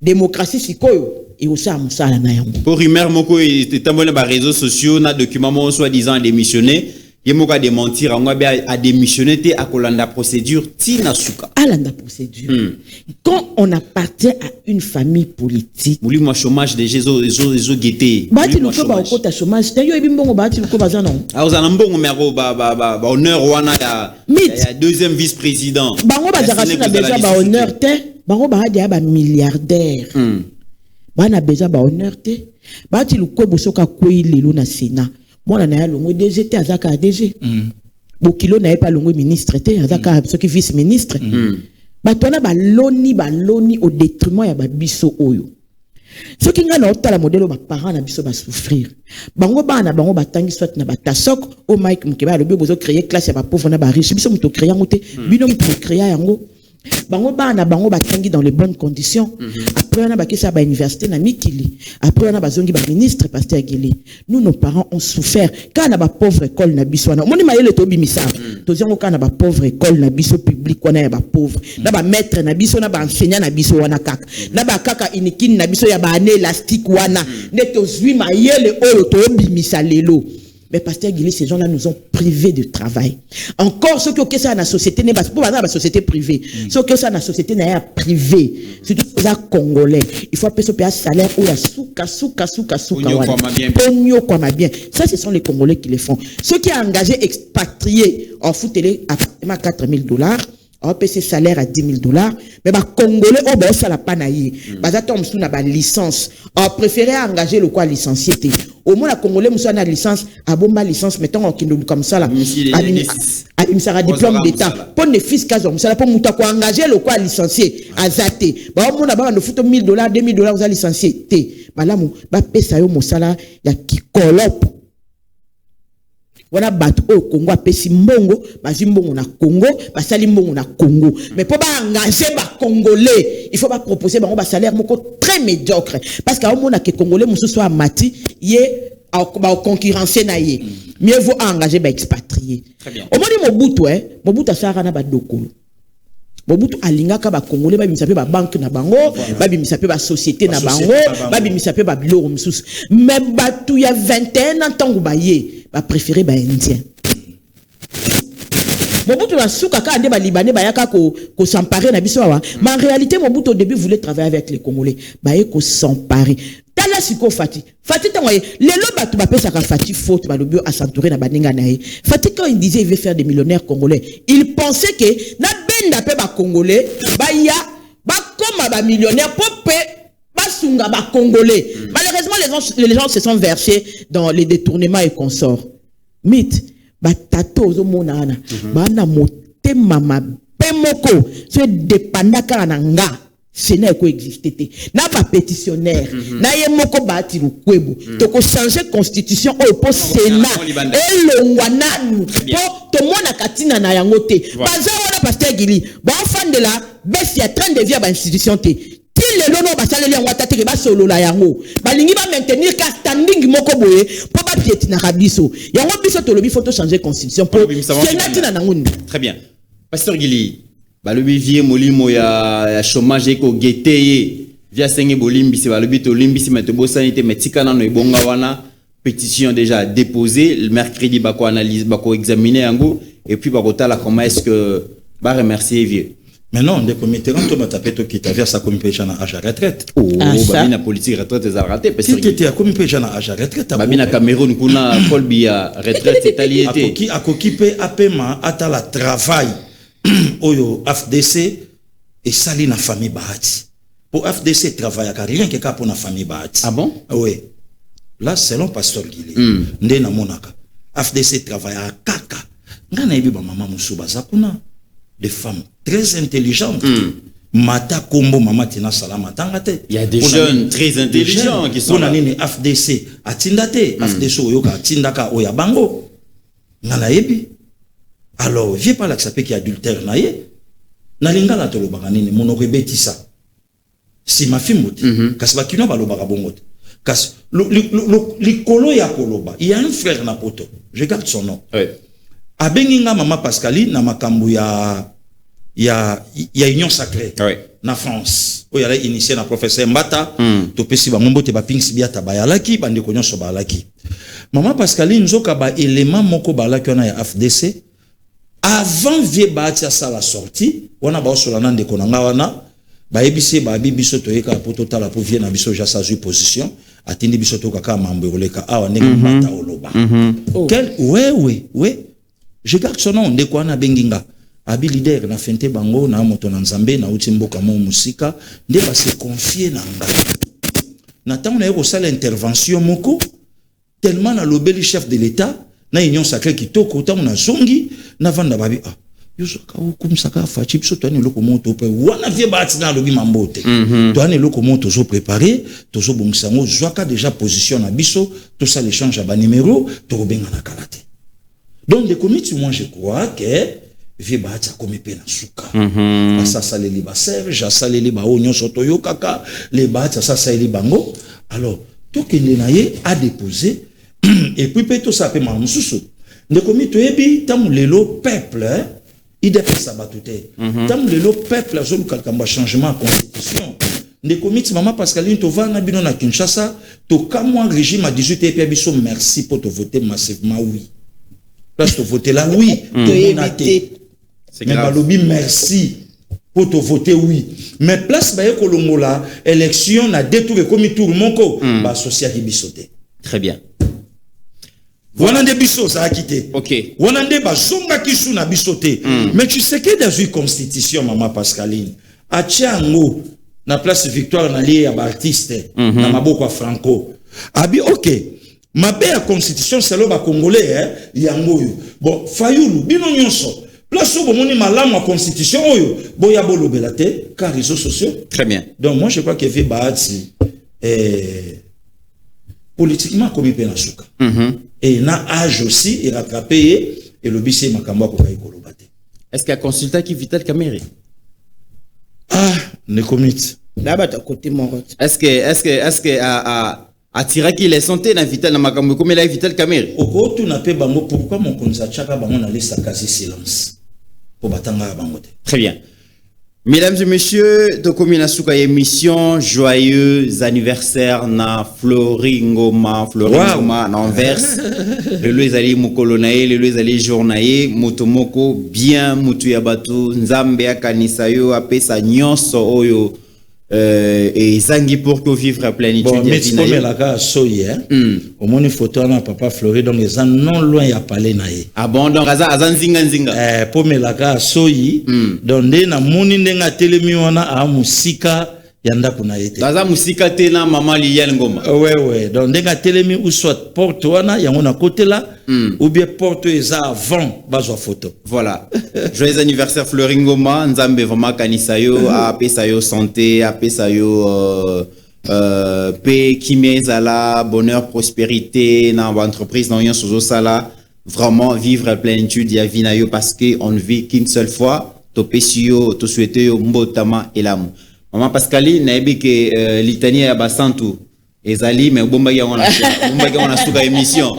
Démocratie sikoyo et aussi à musala na yango. Pour rumeur moko et tambona ba réseaux sociaux na document soi-disant démissionné. Yemoko a démentir a démissionné te a kolanda procédure tina suka. Alanda procédure. Quand on appartient à une famille politique. Mouli moi chômage des gens guetté. Bati luko ba okota chômage. Tayo ebimbongo bati luko bazana. Ah ozana mbongo mero ba honneur wana ya deuxième vice-président. Bango bazarasi na déjà ba honneur te. Bango ba dia ba milliardaire. Bana beja ba honneur te. Bati luko bosoka kwei lelo na Sénat. Moi, on a l'ongwe DG, t'es à DG. Bokilo n'a pas l'ongwe ministre, t'es à ce qui vice-ministre. Batona baloni au détriment ya babiso oyo. Ce qui n'a pas la modèle, ma parents na biso ba souffrir. Bango batangi soit na batasok, au Mike Mukeba, le bozo créer classe ya ba pauvre na ba riche. Biso muto créer ngote, bino muto créer yango. Bango batangi dans les bonnes conditions. Après on a bakisa ba université na Mikili. Après on a bazongi ba ministre pasteur Gili. Nous nos parents ont souffert quand na ba pauvre école na biso wana. Moni mayele to bimisa. To ziango quand na ba pauvre école na biso public wana ya ba pauvre. Na ba maître na biso na ba enseignant na biso wana kaka. Na ba kaka inikini na biso ya ba ane élastique wana. Neto zwi mayele oyo to bimisa lelo. Mais pasteur Gili, ces gens-là nous ont privés de travail. Encore ceux qui ont ça dans la société, n'est pas pour la société privée. Ceux qui ont ça dans la société n'est pas privé. Surtout les Congolais. Il faut payer un salaire où il y a souka. Pogno comme bien. Ça, ce sont les Congolais qui les font. Ceux qui ont engagé expatriés en foutez à $4,000. On paye ses salaires à $10,000, mais les Congolais, ça la panaïe. Bazatom sous na ba licence. On préféré engager le quoi licencié. Au moins, la Congolais, moussa na licence, à bomba licence, mettons en kilo comme ça là. Il sera diplôme d'état. Pour les fils kazom, ça là pour mouta quoi engager le quoi licencié. Azate. Bah, au moins, là-bas, on fout $1,000, $2,000, vous allez licencié. Bah là, bah, pesa yo moussala, ya qui colope. Wana bato au Congo apesi mbongo bazimbongo na Congo basali mbongo na Congo mais pour ba engager ba congolais il faut pas proposer ba salaire moko très médiocre parce que au mona que congolais musu soit mati yé ba concurrencer na yé mieux vaut engager ba expatrié au moni Mobutu asara na ba dokolo Mobutu alingaka ba congolais ba bimisa pe ba banque na bango ba bimisa pe ba société na bango ba bimisa pe ba biloko mususu mais batu ya 21 ans tangu ba yé ba préféré ba indien Mobutu na suka ka ande ba libanais ba yaka ko s'emparer na biso wa mais en réalité Mobutu au début voulait travailler avec les Congolais ba yé ko s'emparer tala siko Fati tangoye lelo batu ba pesa ka Fati faute ba lobio à s'entourer na baninga na ye Fati quand il disait il veut faire des millionnaires congolais il pensait que na benda pe ba congolais ba ya ba comme ba millionnaire popé basunga ba congolais. Malheureusement les gens se sont versés dans les détournements et consorts. Mythe ba tato zo monana ba na motema ma pemoko se dépendaka na nga Sénat coexisté. N'a pas pétitionnaire. N'a yé moko bati rukwebo. Toko changer constitution pour Sénat. Et le wananu. Pour tout le monde a katina na yangote. Baza wala pasteur Gili. Bon fan de la baisse y a train de via ba institution te. Til le lono ba saleli yango tate ke ba solo la yango. Ba lingi ba maintenir ka standing moko boye pour ba pietina kabiso. Yango biso to lobi photo changer constitution pour Sénat tina na ngoni. Très bien. Pasteur Gili. Le vivier molimo ya chômage eko gete via senge bolimbi se balobi to limbi se metebo sanité metika na no ebonga wana pétition déjà déposée le mercredi bako analyse bako examiner yango et puis bako tala comment est-ce que ba remercier vieux. Mais non, des comités quand on m'a tapé to qui t'avait sa comité à âge retraite. Oh, babina politique retraite des raté parce que qui était à comité à âge retraite. Babina Cameroun kuna kolbia retraite italiété. A kokipe apema atala travail. Oyo FDC et sali na famille Bahati. Pour FDC travaille à rien que pour na famille Bahati. Ah bon? Oui. Là selon pasteur Gili. Nde na monaka. FDC travaille à kaka. Ngana ibi ba mama musuba zakuna des femmes très intelligentes. Mata kombo mama tina salama tangate. Il y a des jeunes très intelligents qui sont là. Nini FDC atindate, FDC oyoka atindaka oya bango. Ngana ibi. Alors, viens pas là que ça peut qu'il y a adultère naïe. Nalinga la tolo baganini, mon rebetisa. Si ma fille moute, kas bakino ba lo bagabongote. Kas le kolo ya koloba. Il y a un frère na poto. Je garde son nom. Oui. Abenginga mama Pascaline na makambu ya union sacrée. Oui. Na France. O yala initié na professeur Mbata. To pesi ba ngombo te ba pingsi biata ba yalaki bande konyo so ba alaki. Mama Pascaline nzoka ba élément moko ba alaki na ya FDC. Avant vie bâti à la sortie, on a ba solana de konanga wana, ba ebisi ba bibiso to yeka poto tala pour vie na biso ja sa position, atindi biso to kaka mamboleka awa ndenge mata oloba. Quel ouais, je garde son nom de quoi na benginga. Abi leader na fente bango na moto na nzambe na utimboka mo musika, nde ba se confier na nga. Na tango na yeko sala intervention moko, tellement na lobeli chef de l'état na union sacrée qui toko ta na zongi na vanda babi yoso ka hukum saka fachi biso to ani loko moto pe wana vie bati na lobi mambote to ani loko moto zo préparer to zo bongsango zwaka déjà position na biso to ça l'échange ba numéro to benga na kalate. Donc les comités moi je crois que vie bati comme pe na suka ça ça les ba serge ça les ba onyo soto yo kaka les bati ça ça les bango alors to kende na ye a déposé. Et puis peut-être ça peut m'amususu. Ne commis tu ebi tam lelo peuple il dépend ça batute. Tam lelo peuple azolu kalkamba changement constitution. Ne commis maman Pascaline to va na bino na Kinshasa to kamwa régime à 18 et puis biso merci pour te voter massivement oui. Parce que voter là oui, to éviter. Mais balobi merci pour te voter oui. Mais place ba kolongola élection na détour comme tour monko ba associé bisoté. Très bien. Voilà des bisous, ça a quitté. Ok. Voilà des bazonga qui sont na bisoté. Mais tu sais que dans une constitution, maman Pascaline, à Tiango, na place Victoire na lié à artiste, na maboko Franco. Abi ok. Ma belle constitution, c'est le congolais, hein, yango yo. Bon, Fayoulou, bino nyonso. Place où moni malamu constitution oyo, boya bolo belate, car réseaux sociaux. Très bien. Donc moi je crois que fait bahati politiquement comme il peut na souka. Et na âge aussi et rattrapé et le bissé makamba ko kai kolobate. Est-ce qu'il y a consultant qui Vital Kamerhe? Ah, ne commit. Là-bas à côté mon route. Est-ce que à Tiraki les santé na Vital na makambo comme la Vital Kamerhe? Oko tu na pe bango pourquoi mon konza chaka bango na laisse quasi silence. Pour batanga bango te. Très bien. Mesdames et messieurs, de Komina Souka émission, joyeux anniversaire na Floringoma na Anvers. Le Louis Ali Mukolonae, le Louis Ali Journae, Motomoko, bien Mutu Yabatu, Nzambe Akanisayo, Apesa Nyonso Oyo, et Zangi pour que vivre à plénitude. Bon, mais comme la gare soye, au moins une photo à papa Flori, donc les gens non loin y a parlé naïe. Ah bon, donc Azan Zinga. Pour me la gare soye, donc na moni nenga telemi wana a musika yanda kuna yete Daza musika tena maman Liliane Ngoma. ouais donc ndenga telemi ou soit porte wana yango na côté là ou bien porte eza avant bazwa photo. Voilà. Joyeux anniversaire Fleury Ngoma, nzambe vraiment kanisa yo, apesa yo santé, apesa yo paix, kimia ezala, bonheur, prospérité dans l'entreprise dans yon sozo sala, vraiment vivre à plénitude ya vie na yo parce que on ne vit qu'une seule fois. To pesi yo, to souhaite yo mbotama elamu. Maman Pascaline na ebi ke litanie ya basantu ezali mais bomba ya on a suka émission.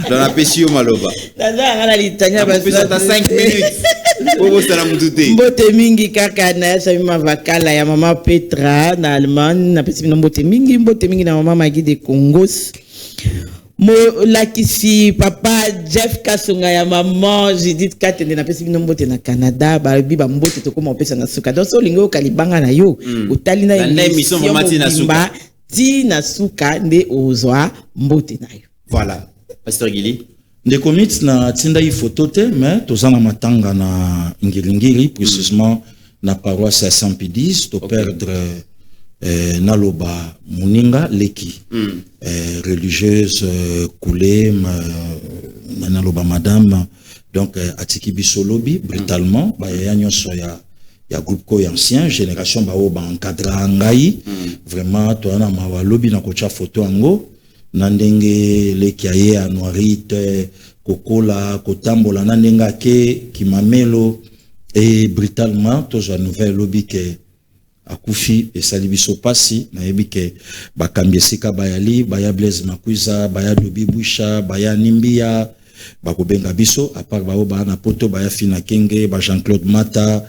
Dans la pesi yo maloba. Daza ngala litania basantu. Ça 5 minutes. Obo sala mutute. Mbote mingi kaka na sa mama vakala ya mama Petra na Allemagne na pesi mbote mingi na mama Magui de Congos. Mo lakisi papa Jeff Kasonga ya maman Judith Katende na pesi mbote na Canada ba biba mbote to koma opesa na suka donc so lingo kalibanga na yo utali na émission mama tina suka tina suka nde ozwa mbote na yo. Voilà Pasteur Gili Des commits na tinda yi photo te mais tozana matanga na ngilingiri précisément na paroisse à Saint-Pédis to perdre naloba muninga leki religieuse coulée naloba madame donc atiki bisolobi brutalement ba ya nyonso ya groupe ko ancien génération ba o ba encadra ngai vraiment to na mawa lobi na kocha photo ango na ndenge leki aye anuarite kokola kotambola na ndenga ke kimamelo et brutalement to za nouvelle lobi ke akufi esali biso pasi na yebike bakambi esika bayali baya Blaise Makuiza baya Dobi Bwisha baya Nimbia bakobenga biso apart bao ba na poto baya Fina Kenge ba Jean-Claude Mata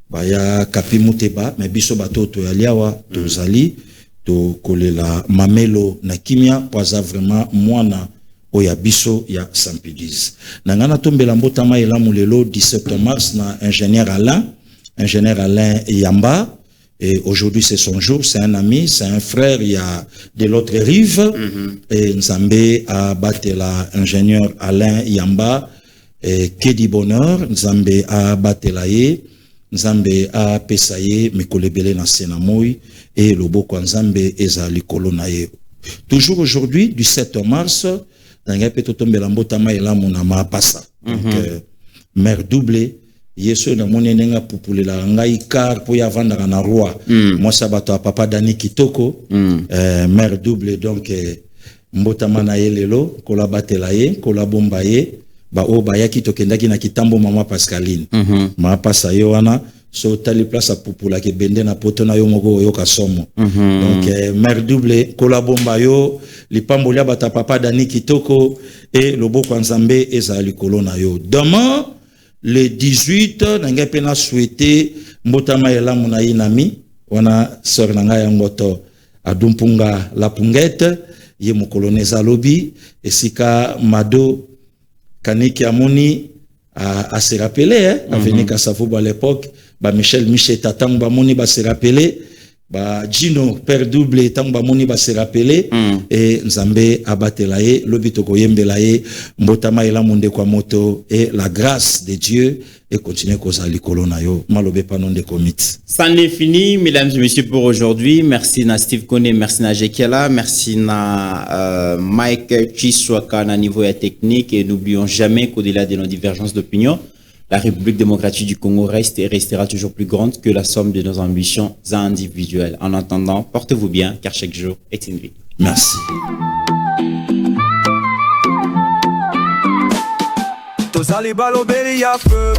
baya Kapi Muteba mais biso batoto ya liawa tozali to kolela mamelo na kimia poza vraiment mwana oya biso ya Saint-Pédis na ngana tombela mbotama elamu lelo 17 mars na ingénieur Alain Yamba. Et aujourd'hui, c'est son jour, c'est un ami, c'est un frère, il y a de l'autre rive. Et Nzambe a battu l'ingénieur Alain Yamba, et Kedi Bonheur, Nzambe a battu l'Aye, Nzambe a pesaye, Mekolebele na Senamoui, et le Boko Nzambe eza likolo na ye. Toujours aujourd'hui, du 7 mars, dans un peu tombé l'ambotama et la monama passa. Donc, mère doublée. Yeso na monenenga pupulela ngai car po ya vanda na roi moi sabato papa Dani Kitoko mère double donc mbotama na yelelo kola batela ye kola bomba ye ba o ba yaki tokendaki na kitambo mama Pascaline ma pasa yo wana so tali place a pupula ke bende na poto na yo moko yo kasomo donc mère double kola bomba yo lipambolia bata papa Dani Kitoko et loboko Nzambe ezali kolona yo demain le 18, nanga pena souhaité mbotama ela muna inami wana sœur nanga ya ngoto adumpunga la pungette ye mokoloneza lobi esika mado kaniki amoni a se rappeler a venu Kasavubu à l'époque ba Michel Tatang ba moni ba se rappeler ba Gino père double tant ba moni ba se rappeler et Nzambe abatelaye lobito koyembelaye mbotama ela monde kwa moto et la grâce de Dieu et continuer kozali kolona yo malobe pa non de commit. Ça n'est fini mesdames et messieurs pour aujourd'hui. Merci na Steve Kone, merci na Jekiela, merci na Mike Chiswaka na niveau ya technique et n'oublions jamais qu'au-delà de nos divergences d'opinion, la République démocratique du Congo reste et restera toujours plus grande que la somme de nos ambitions individuelles. En attendant, portez-vous bien, car chaque jour est une vie. Merci. Tozali balobeli ya feu